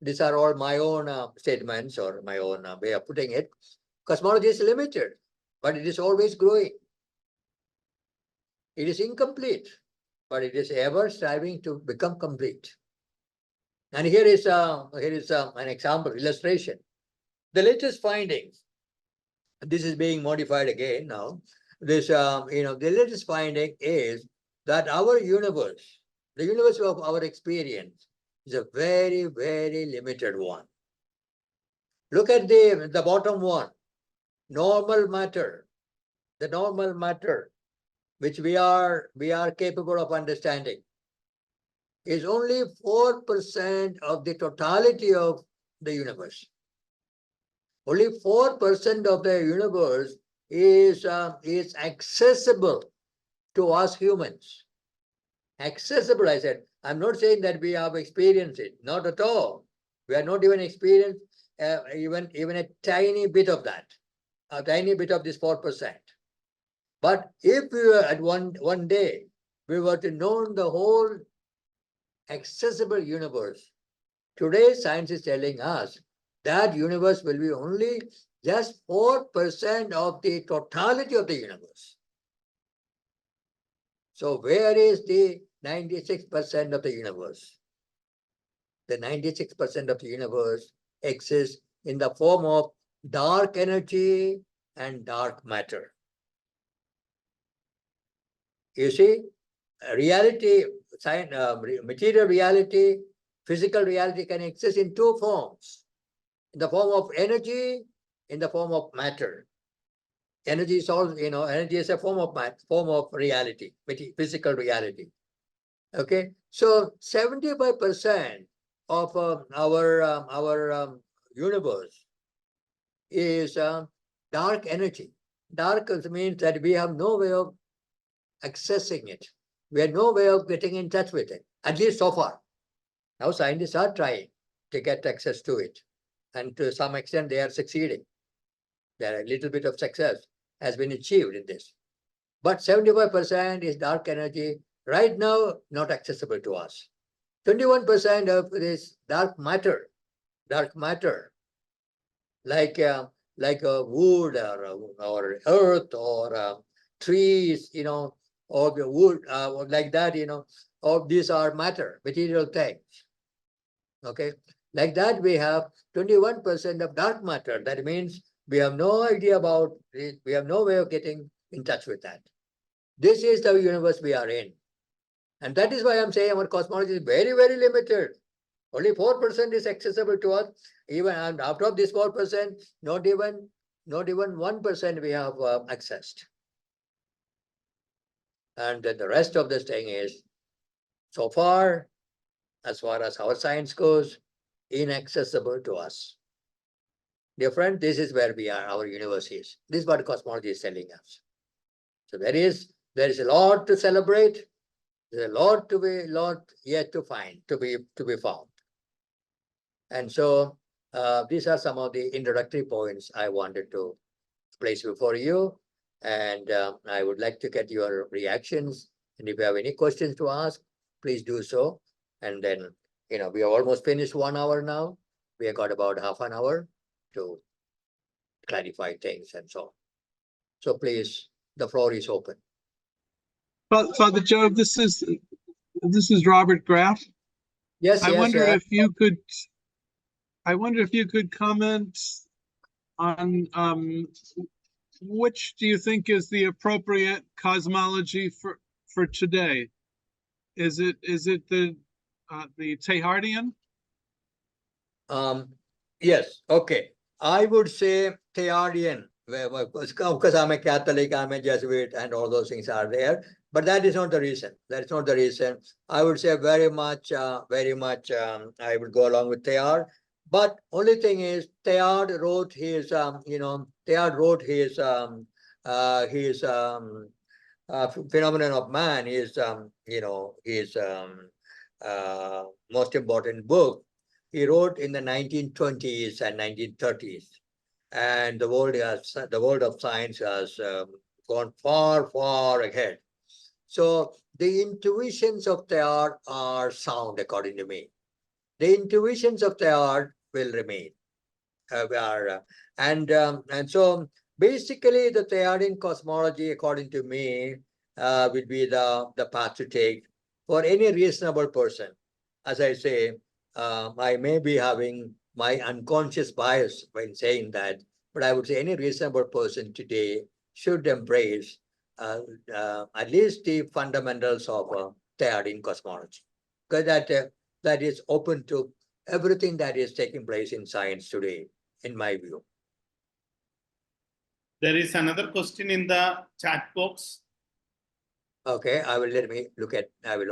These are all my own statements or my own way of putting it. Cosmology is limited, but it is always growing. It is incomplete, but it is ever striving to become complete. And here is an example, illustration. The latest findings, this is being modified again now. This, the latest finding is that our universe, the universe of our experience, is a very, very limited one. Look at the bottom one, normal matter, the normal matter, which we are capable of understanding, is only 4% of the totality of the universe. Only 4% of the universe is accessible to us humans. Accessible, I said. I'm not saying that we have experienced it, not at all. We are not even experienced even a tiny bit of that, a tiny bit of this 4%. But if we were at one day, we were to know the whole accessible universe. Today, science is telling us that universe will be only just 4% of the totality of the universe. So where is the 96% of the universe? the 96% of the universe exists in the form of dark energy and dark matter. You see, reality, material reality, physical reality can exist in two forms, in the form of energy, in the form of matter. Energy is also, energy is a form of reality, physical reality. Okay, so 75% of our universe is dark energy. Dark means that we have no way of accessing it. We have no way of getting in touch with it, at least so far. Now scientists are trying to get access to it, and to some extent they are succeeding. There a little bit of success has been achieved in this. But 75% is dark energy, right now not accessible to us. 21% of it is dark matter, like wood or earth or trees, or the wood, like that, all these are matter, material things. Okay, like that we have 21% of dark matter. That means we have no idea about it. We have no way of getting in touch with that. This is the universe we are in. And that is why I'm saying our cosmology is very, very limited. Only 4% is accessible to us. Even and after this 4%, not even 1% we have accessed. And then the rest of this thing is, so far as our science goes, inaccessible to us. Dear friend, this is where we are, our universe is. This is what cosmology is telling us. So there is a lot to celebrate. There's a lot yet to find, to be found. And so these are some of the introductory points I wanted to place before you. And I would like to get your reactions. And if you have any questions to ask, please do so. And then, we have almost finished 1 hour now. We have got about half an hour to clarify things and so on. So please, the floor is open. Father Joe, this is Robert Graff. Yes, I wonder yes. if you could comment on which do you think is the appropriate cosmology for today? Is it the Teilhardian? Yes, okay. I would say Teilhardian, of course I'm a Catholic, I'm a Jesuit, and all those things are there. But that is not the reason. That's not the reason. I would say very much, I would go along with Teilhard. But only thing is, Teilhard wrote his, Phenomenon of Man, his most important book. He wrote in the 1920s and 1930s, and the world of science has gone far, far ahead. So the intuitions of Teilhard are sound, according to me. The intuitions of Teilhard will remain. And so basically, the Teilhardian cosmology, according to me, will be the path to take for any reasonable person. As I say, I may be having my unconscious bias when saying that, but I would say any reasonable person today should embrace at least the fundamentals of Teilhardian cosmology, because that is open to everything that is taking place in science today, in my view. There is another question in the chat box. Okay, I will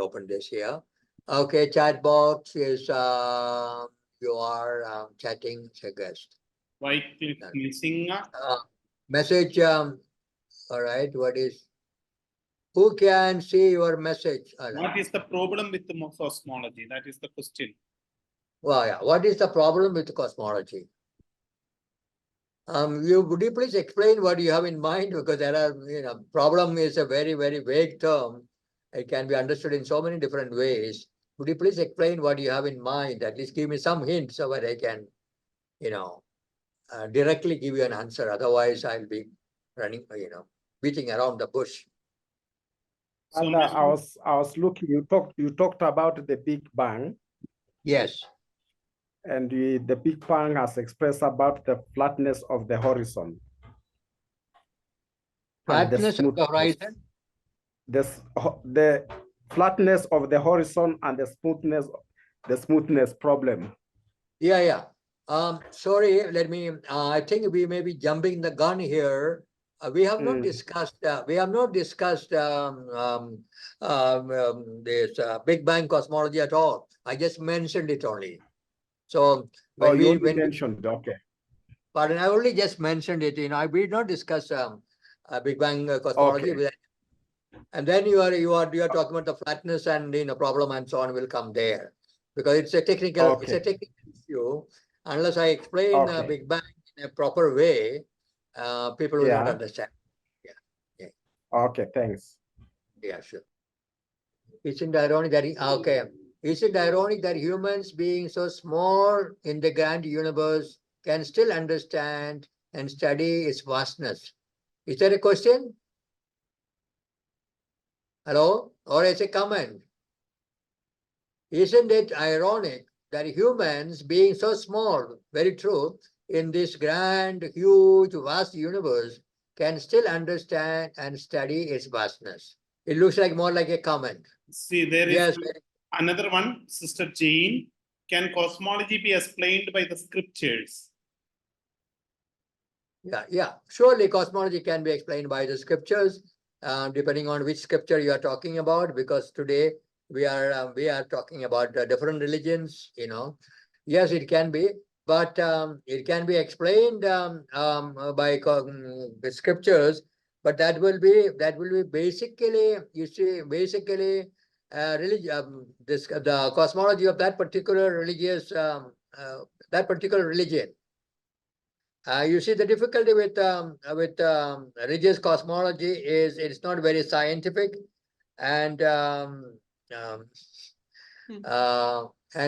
open this here. Okay, chat box is you are chatting, I guess. White click missing. Message. All right. Who can see your message? What is the problem with the cosmology? That is the question. Well, yeah. What is the problem with cosmology? Would you please explain what you have in mind? Because there are, problem is a very, very vague term. It can be understood in so many different ways. Would you please explain what you have in mind? At least give me some hints so that I can, directly give you an answer. Otherwise, I'll be running, beating around the bush. So I was looking. You talked about the Big Bang. Yes. And the Big Bang has expressed about the flatness of the horizon. and the Flatness of the smoothness. horizon. The flatness of the horizon and the smoothness problem. Yeah. Sorry, let me, I think we may be jumping the gun here. We have not discussed, this Big Bang cosmology at all. I just mentioned it only. So when you we mentioned, okay. Pardon, I only just mentioned it. We did not discuss Big Bang cosmology. Okay. And then you are talking about the flatness and problem and so on will come there, because it's a technical issue. Unless I explain Big Bang in a proper way, people will not understand. Yeah. Okay, thanks. Yeah, sure. Isn't it ironic that Is it ironic that humans, being so small in the grand universe, can still understand and study its vastness? Is that a question? Hello? Or is a comment? Isn't it ironic that humans, being so small, very true, in this grand, huge, vast universe, can still understand and study its vastness? It looks like more like a comment. See, there is another one, Sister Jane. Can cosmology be explained by the scriptures? Yeah. Surely cosmology can be explained by the scriptures, depending on which scripture you are talking about, because today we are talking about different religions, Yes, it can be, but it can be explained by the scriptures, but that will be basically, the cosmology of that particular religion. You see, the difficulty with religious cosmology is it's not very scientific, and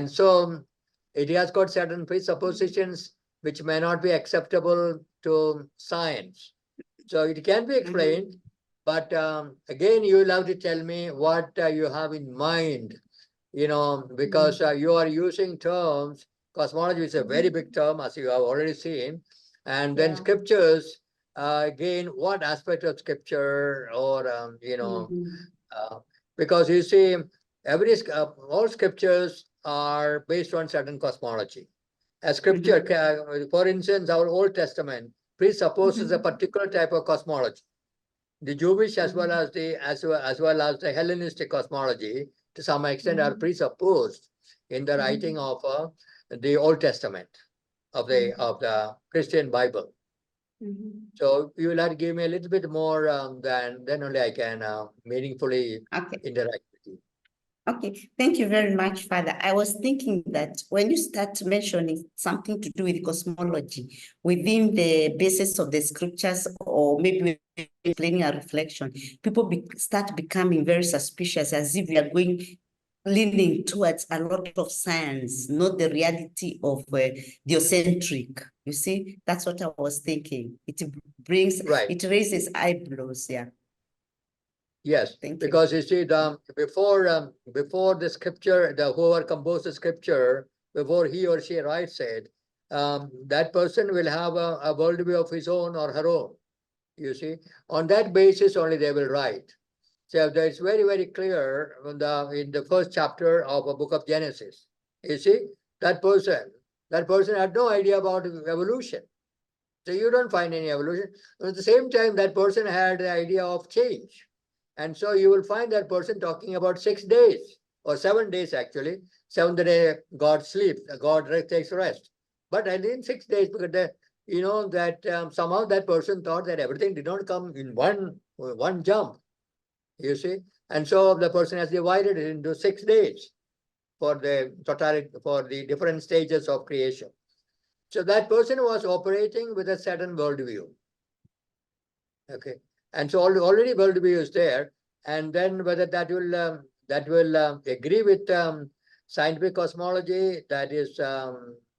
so it has got certain presuppositions which may not be acceptable to science. So it can be explained, but again, you will have to tell me what you have in mind, because you are using terms. Cosmology is a very big term, as you have already seen. And then scriptures, again, what aspect of scripture, or, because you see, all scriptures are based on certain cosmology. A scripture, for instance, our Old Testament presupposes a particular type of cosmology. The Jewish as well as the Hellenistic cosmology, to some extent, are presupposed in the writing of the Old Testament of the Christian Bible. So you will have to give me a little bit more, then only I can meaningfully interact with you. Okay, thank you very much, Father. I was thinking that when you start mentioning something to do with cosmology within the basis of the scriptures, or maybe explaining a reflection, people start becoming very suspicious, as if we are leaning towards a lot of science, not the reality of theocentric. You see, that's what I was thinking. It raises eyebrows, Yes, because you see, before the scripture, whoever composed the scripture, before he or she writes it, that person will have a worldview of his own or her own. You see, on that basis only they will write. So it's very, very clear in the first chapter of a book of Genesis. You see, that person had no idea about evolution. So you don't find any evolution. At the same time, that person had the idea of change. And so you will find that person talking about 6 days or 7 days, actually. 7th day, God sleeps, God takes rest. But in 6 days, because somehow that person thought that everything did not come in one jump. You see, and so the person has divided it into 6 days for the totality, for the different stages of creation. So that person was operating with a certain worldview. Okay, and so already worldview is there, and then whether that will agree with scientific cosmology, that is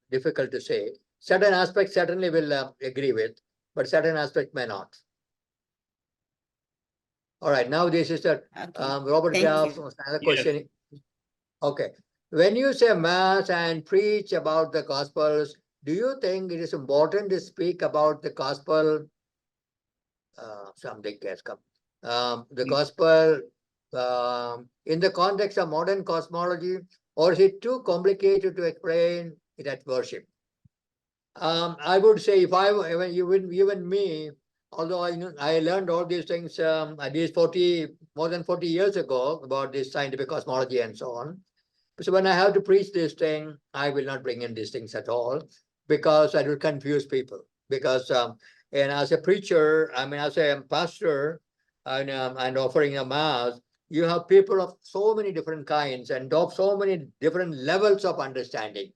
difficult to say. Certain aspects certainly will agree with, but certain aspects may not. All right, now this is Robert Graff, another question. Okay, when you say mass and preach about the gospels, do you think it is important to speak about the gospel? Something has come. The gospel in the context of modern cosmology, or is it too complicated to explain it at worship? I would say if I even me, although I learned all these things at least more than 40 years ago about this scientific cosmology and so on. So when I have to preach this thing, I will not bring in these things at all because I will confuse people. Because and as a preacher, I mean, as a pastor and offering a mass, you have people of so many different kinds and of so many different levels of understanding.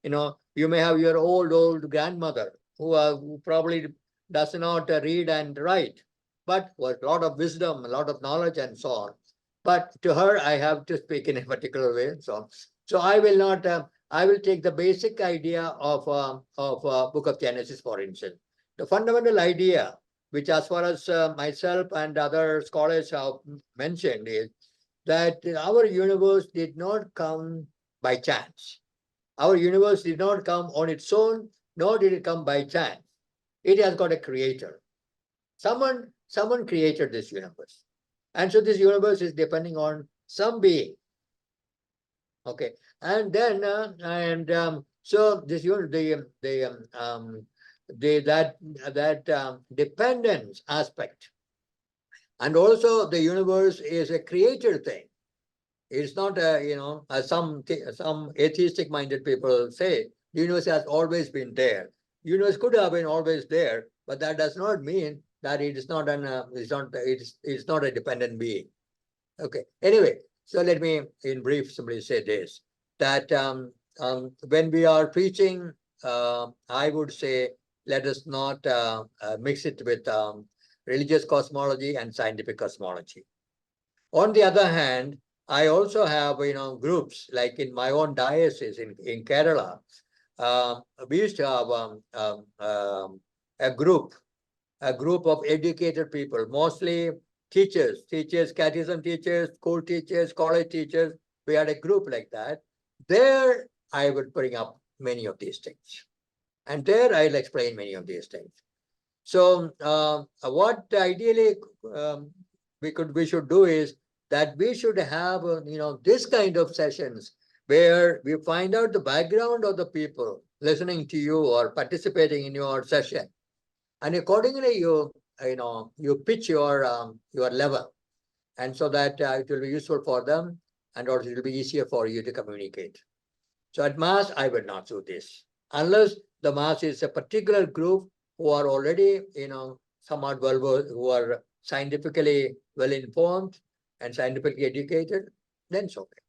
You may have your old grandmother who probably does not read and write, but with a lot of wisdom, a lot of knowledge, and so on. But to her, I have to speak in a particular way. So I will not. I will take the basic idea of Book of Genesis, for instance. The fundamental idea, which as far as myself and other scholars have mentioned, is that our universe did not come by chance. Our universe did not come on its own, nor did it come by chance. It has got a creator. Someone created this universe. And so this universe is depending on some being. Okay. And then so this dependence aspect. And also the universe is a created thing. It's not as some atheistic minded people say, the universe has always been there. The universe could have been always there, but that does not mean that it is not it's not a dependent being. Okay. Anyway, so let me in brief simply say this, that when we are preaching, I would say let us not mix it with religious cosmology and scientific cosmology. On the other hand, I also have groups like in my own diocese in Kerala. We used to have a group of educated people, mostly teachers, catechism teachers, school teachers, college teachers. We had a group like that. There, I would bring up many of these things. And there, I'll explain many of these things. So what ideally we should do is that we should have, this kind of sessions where we find out the background of the people listening to you or participating in your session. And accordingly, you pitch your level, and so that it will be useful for them, and also it will be easier for you to communicate. So at Mass, I will not do this unless the Mass is a particular group who are already, somewhat who are scientifically well informed and scientifically educated. Then it's okay.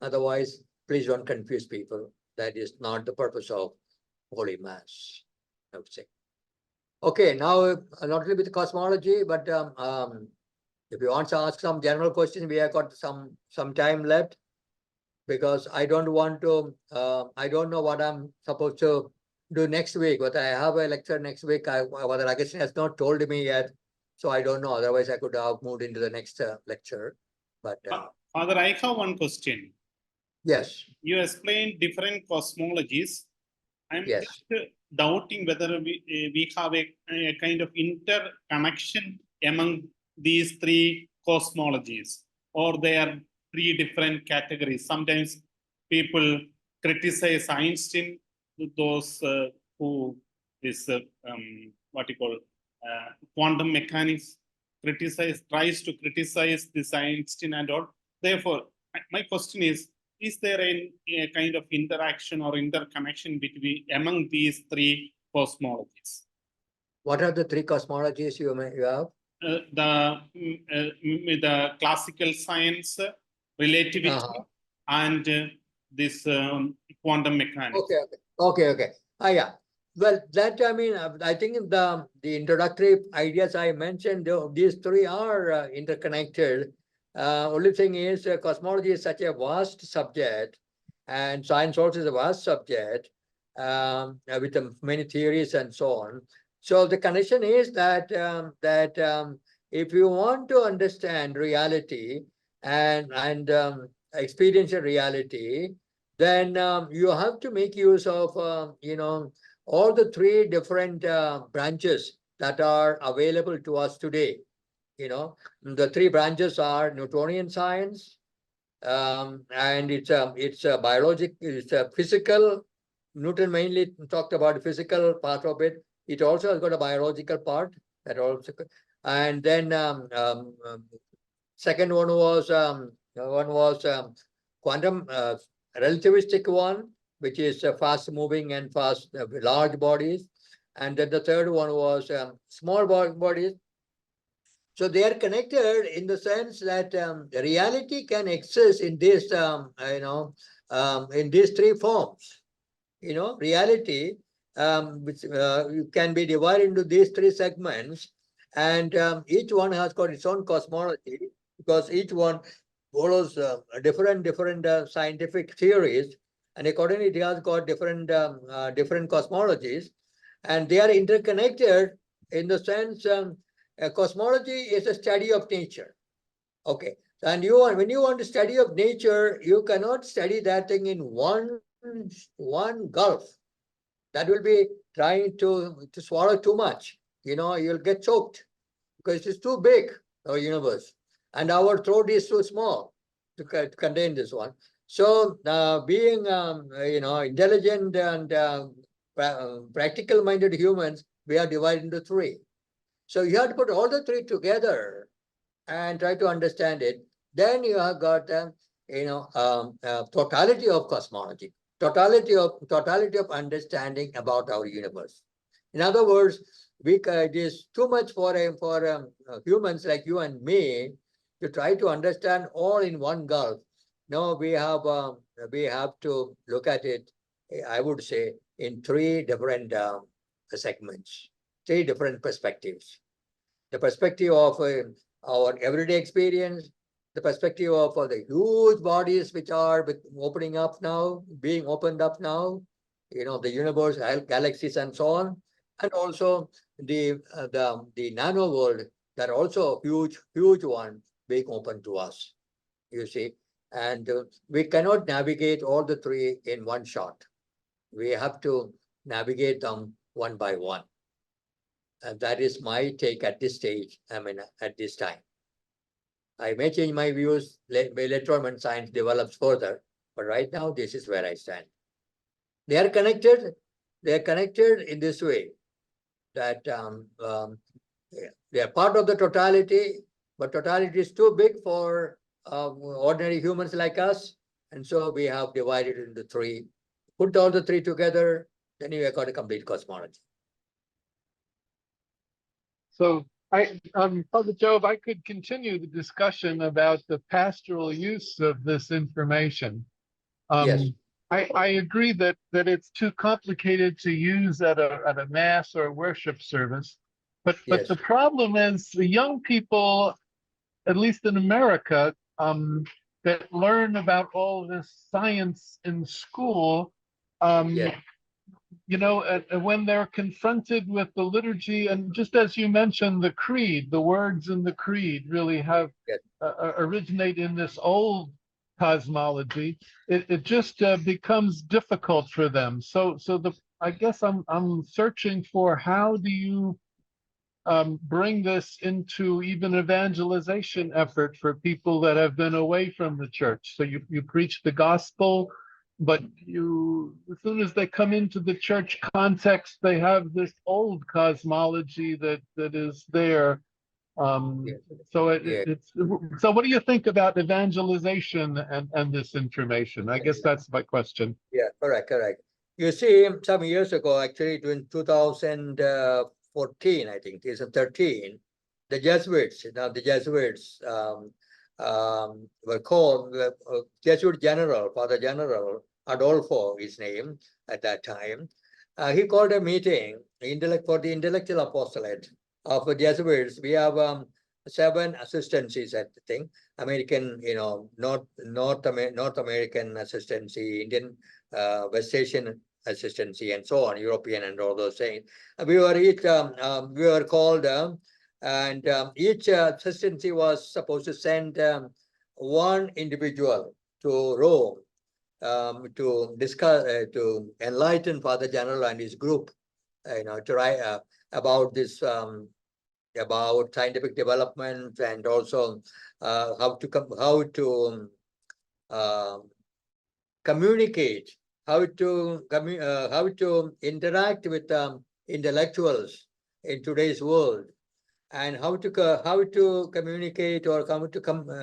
Otherwise, please don't confuse people. That is not the purpose of Holy Mass, I would say. Okay, now not only with cosmology, but if you want to ask some general questions, we have got some time left, because I don't want to. I don't know what I'm supposed to do next week, but I have a lecture next week. Whether Augustine has not told me yet, so I don't know. Otherwise, I could have moved into the next lecture. But Father, I have one question. Yes. You explained different cosmologies. I'm Yes. just doubting whether we have a kind of interconnection among these three cosmologies, or they are three different categories. Sometimes people criticize Einstein, those who is what you call quantum mechanics, tries to criticize this Einstein and all. Therefore, my question is there a kind of interaction or interconnection among these three cosmologies? What are the three cosmologies you have? The classical science, relativity, and this quantum mechanics. Okay. Yeah. Well, that I think the introductory ideas I mentioned, these three are interconnected. Only thing is, cosmology is such a vast subject, and science also is a vast subject with many theories and so on. So the connection is that if you want to understand reality and experiential reality, then you have to make use of, all the three different branches that are available to us today. The three branches are Newtonian science, and it's a physical. Newton mainly talked about the physical part of it. It also has got a biological part that also, and then second one was quantum relativistic one, which is fast moving and fast large bodies, and then the third one was small bodies. So they are connected in the sense that reality can exist in this, in these three forms. Reality, which can be divided into these three segments, and each one has got its own cosmology, because each one follows different scientific theories, and accordingly it has got different cosmologies, and they are interconnected in the sense cosmology is a study of nature. Okay, and when you want to study of nature, you cannot study that thing in one gulf. That will be trying to swallow too much. You'll get choked because it's too big, our universe, and our throat is too small to contain this one. So being intelligent and practical minded humans, we are divided into three. So you have to put all the three together and try to understand it. Then you have got totality of cosmology, totality of understanding about our universe. In other words, it is too much for humans like you and me to try to understand all in one gulf. No, we have to look at it, I would say, in three different segments, three different perspectives. The perspective of our everyday experience, the perspective of the huge bodies which are being opened up now, the universe, galaxies, and so on, and also the nano world, that are also huge one being open to us. You see, and we cannot navigate all the three in one shot. We have to navigate them one by one. And that is my take at this stage, at this time. I may change my views later on when science develops further, but right now, this is where I stand. They are connected. They are connected in this way, that they are part of the totality, but totality is too big for ordinary humans like us. And so we have divided into three. Put all the three together, then you have got a complete cosmology. So Father Job, I could continue the discussion about the pastoral use of this information. Yes. I agree that it's too complicated to use at a mass or worship service, but Yes. the problem is the young people, at least in America, that learn about all this science in school, Yeah. when they're confronted with the liturgy, and just as you mentioned, the creed, the words in the creed really have Yes. Originate in this old cosmology. It just becomes difficult for them. So I guess I'm searching for, how do you bring this into even evangelization effort for people that have been away from the church? So you preach the gospel, but as soon as they come into the church context, they have this old cosmology that is there. Yes. So Yeah. so what do you think about evangelization and this information? I guess that's my question. Yeah, correct. You see, some years ago, actually, in 2014, I think, 2013, the Jesuits, were called Jesuit General, Father General Adolfo, his name at that time. He called a meeting for the intellectual apostolate of the Jesuits. We have 7 assistancies, I think. American, North American assistancy, Indian, West Asian assistancy, and so on, European, and all those things. We were called, and each assistancy was supposed to send one individual to Rome to discuss, to enlighten Father General and his group, to write about this, about scientific development, and also how to communicate, how to interact with intellectuals in today's world, and how to communicate or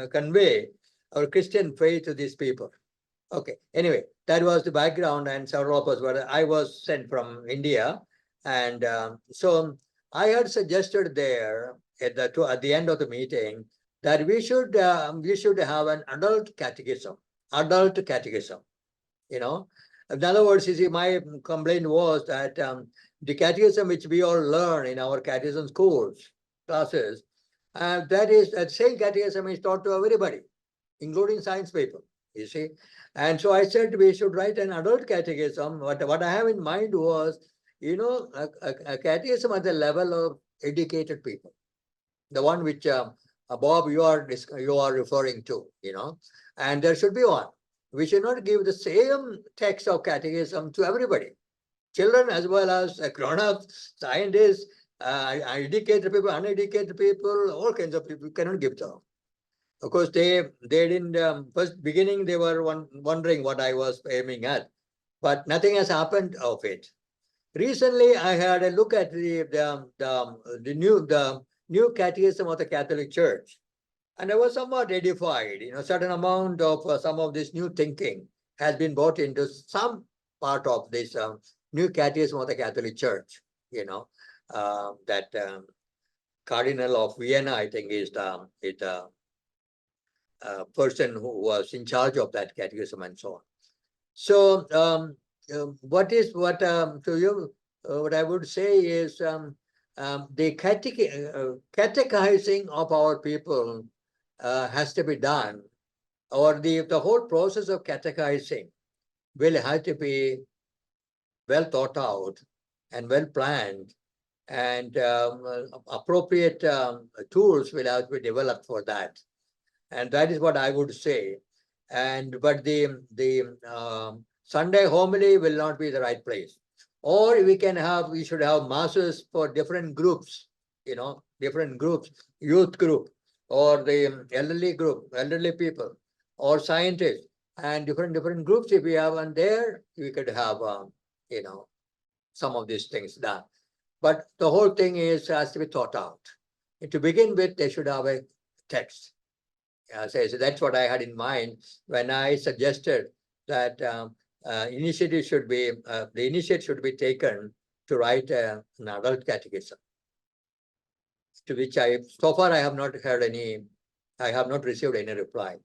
convey our Christian faith to these people. Okay. Anyway, that was the background, and several of us were. I was sent from India, and so I had suggested there at the end of the meeting that we should have an adult catechism. Adult catechism. In other words, you see, my complaint was that the catechism which we all learn in our catechism schools, classes, that same catechism is taught to everybody, including science people, you see. And so I said we should write an adult catechism. What I have in mind was, a catechism at the level of educated people, the one which Bob you are referring to, and there should be one. We should not give the same text of catechism to everybody, children as well as grown-ups, scientists, educated people, uneducated people, all kinds of people. Cannot give them. Of course, they didn't. First beginning, they were wondering what I was aiming at, but nothing has happened of it. Recently, I had a look at the new catechism of the Catholic Church. And I was somewhat edified. Certain amount of some of this new thinking has been brought into some part of this new catechism of the Catholic Church. That Cardinal of Vienna, I think, is the person who was in charge of that catechism and so on. So, what I would say is the catechizing of our people has to be done, or the whole process of catechizing will have to be well thought out and well planned, and appropriate tools will have to be developed for that. And that is what I would say. But the Sunday homily will not be the right place. Or we should have masses for different groups, different groups, youth group, or the elderly group, elderly people, or scientists, and different groups if we have, and there we could have, some of these things done. But the whole thing has to be thought out. And to begin with, they should have a text. So that's what I had in mind when I suggested that the initiative should be taken to write an adult catechism. To which so far I have not received any reply.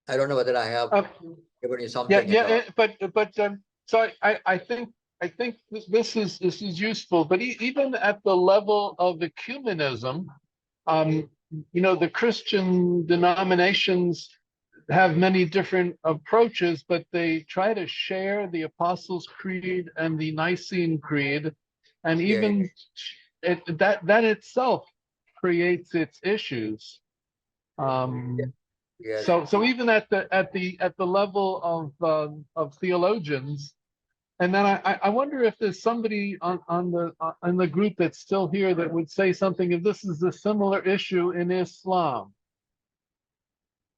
I don't know whether I have given you something. So I think this is useful, but even at the level of ecumenism, the Christian denominations have many different approaches, but they try to share the Apostles' Creed and the Nicene Creed, and even that itself creates its issues. So even at the level of theologians, and then I wonder if there's somebody on the group that's still here that would say something if this is a similar issue in Islam.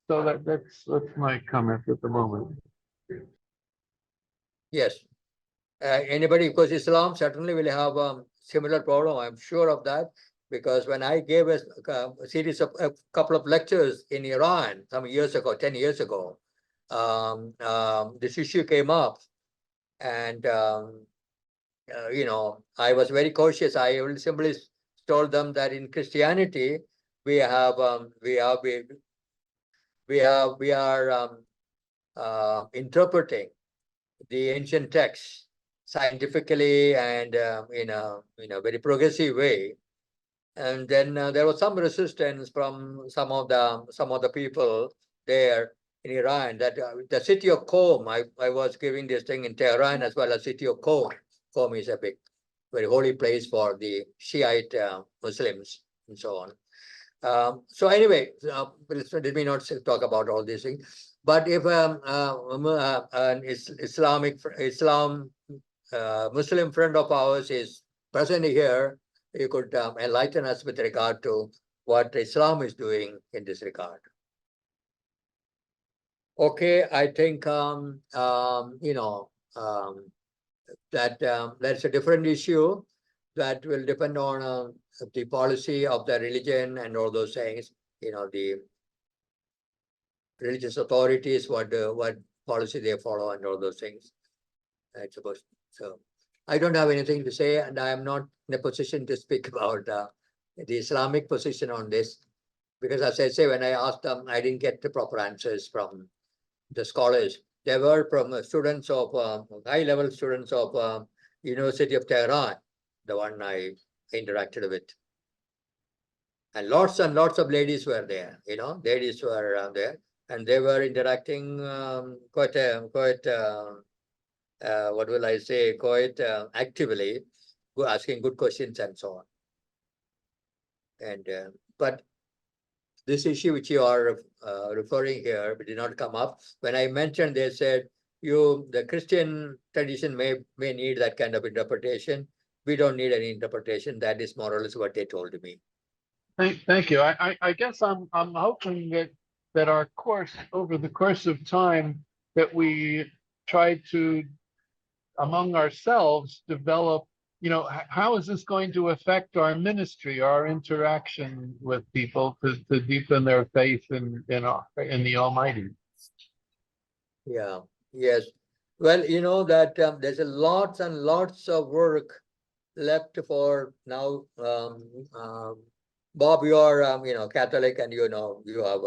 So that's my comment at the moment. Yes. Anybody, because Islam certainly will have a similar problem. I'm sure of that, because when I gave a series of a couple of lectures in Iran some years ago, 10 years ago, this issue came up, and I was very cautious. I simply told them that in Christianity we are interpreting the ancient texts scientifically and in a very progressive way. And then there was some resistance from some of the people there in Iran, that the city of Qom, I was giving this thing in Tehran as well as city of Qom. Qom is a very holy place for the Shiite Muslims and so on. So anyway, let me not talk about all these things. But if an Muslim friend of ours is present here, you could enlighten us with regard to what Islam is doing in this regard. Okay, I think that's a different issue that will depend on the policy of the religion and all those things. The religious authorities, what policy they follow and all those things. I suppose so. I don't have anything to say, and I am not in a position to speak about the Islamic position on this, because as I say, when I asked them, I didn't get the proper answers from the scholars. They were from students of high-level students of University of Tehran, the one I interacted with. And lots of ladies were there, ladies were there, and they were interacting quite what will I say, quite actively, asking good questions and so on. And but this issue which you are referring here did not come up. When I mentioned, they said, the Christian tradition may need that kind of interpretation. We don't need any interpretation. That is more or less what they told me. Thank you. I guess I'm hoping that our course, over the course of time, that we try to, among ourselves, develop, how is this going to affect our ministry, our interaction with people to deepen their faith in the Almighty? Yeah. Yes. Well, that there's lots and lots of work left for now. Bob, you are Catholic, and you have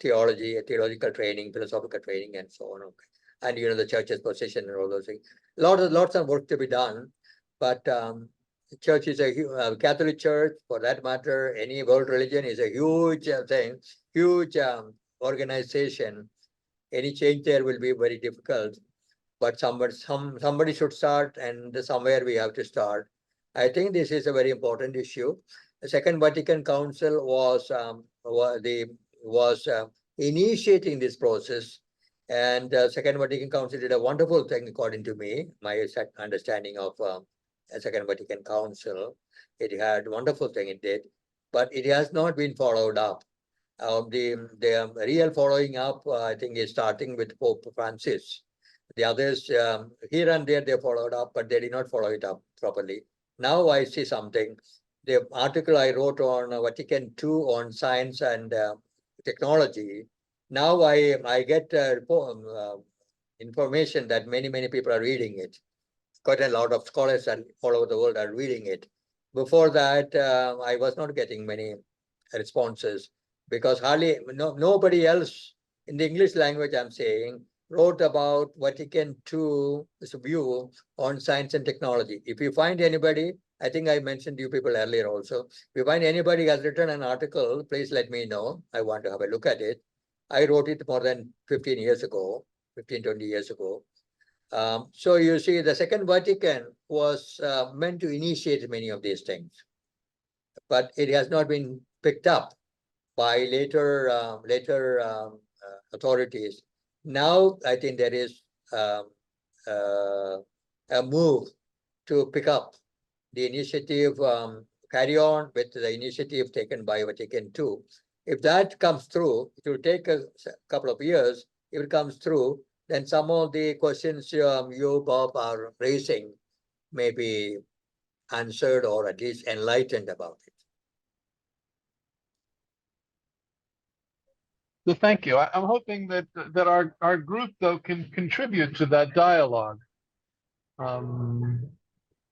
theological training, philosophical training, and so on. Okay. And the church's position and all those things. Lots of work to be done, but the church is a Catholic Church, for that matter. Any world religion is a huge thing, huge organization. Any change there will be very difficult. But somebody should start, and somewhere we have to start. I think this is a very important issue. The Second Vatican Council was initiating this process, and the Second Vatican Council did a wonderful thing, according to me, my understanding of the Second Vatican Council. It had a wonderful thing it did, but it has not been followed up. The real following up, I think, is starting with Pope Francis. The others, here and there, they followed up, but they did not follow it up properly. Now I see something. The article I wrote on Vatican II on science and technology, now I get information that many people are reading it. Quite a lot of scholars all over the world are reading it. Before that, I was not getting many responses, because nobody else in the English language, I'm saying, wrote about Vatican II's view on science and technology. If you find anybody, I think I mentioned you people earlier also, if you find anybody has written an article, please let me know. I want to have a look at it. I wrote it more than 15 years ago, 20 years ago. So you see, the Second Vatican was meant to initiate many of these things, but it has not been picked up by later authorities. Now, I think there is a move to pick up the initiative, carry on with the initiative taken by Vatican II. If that comes through, it will take a couple of years. If it comes through, then some of the questions you, Bob, are raising may be answered, or at least enlightened about it. So thank you. I'm hoping that our group, though, can contribute to that dialogue.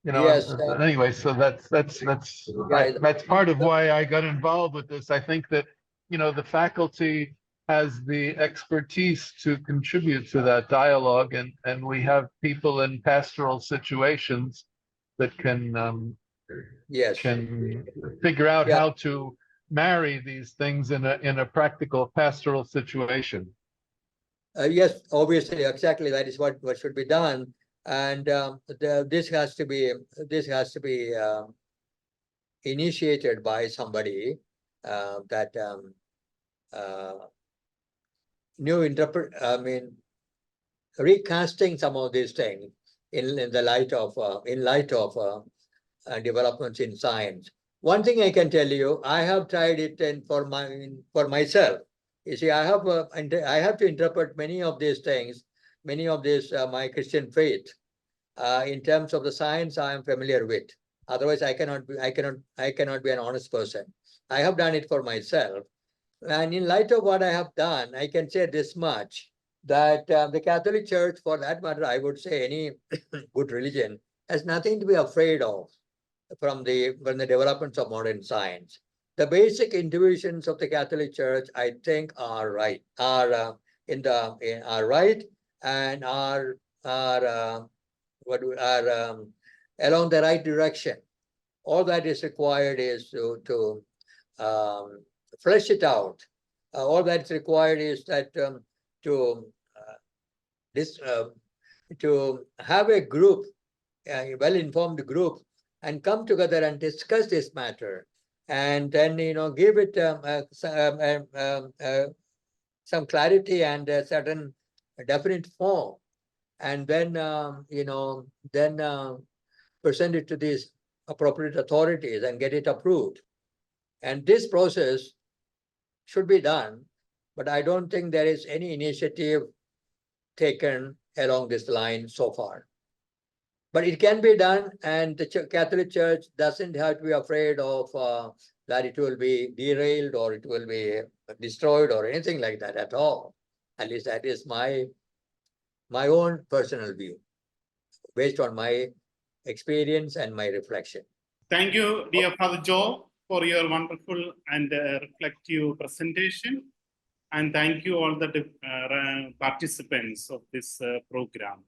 Yes. Anyway, so that's part of why I got involved with this. I think that the faculty has the expertise to contribute to that dialogue, and we have people in pastoral situations that can figure out how to marry these things in a practical pastoral situation. Yes, obviously, exactly. That is what should be done, and this has to be initiated by somebody that recasting some of these things in the light of developments in science. One thing I can tell you, I have tried it for myself. You see, I have to interpret many of these things, many of this my Christian faith, in terms of the science I am familiar with. Otherwise, I cannot be an honest person. I have done it for myself, and in light of what I have done, I can say this much, that the Catholic Church, for that matter, I would say any good religion, has nothing to be afraid of from the developments of modern science. The basic intuitions of the Catholic Church, I think, are right, are right, and are along the right direction. All that is required is to flesh it out. All that's required is that to have a group, a well-informed group, and come together and discuss this matter, and then give it some clarity and a certain definite form, and then present it to these appropriate authorities and get it approved. And this process should be done, but I don't think there is any initiative taken along this line so far. But it can be done, and the Catholic Church doesn't have to be afraid of that it will be derailed or it will be destroyed or anything like that at all. At least that is my own personal view, based on my experience and my reflection. Thank you, dear Father Joe, for your wonderful and reflective presentation. And thank you all the participants of this program.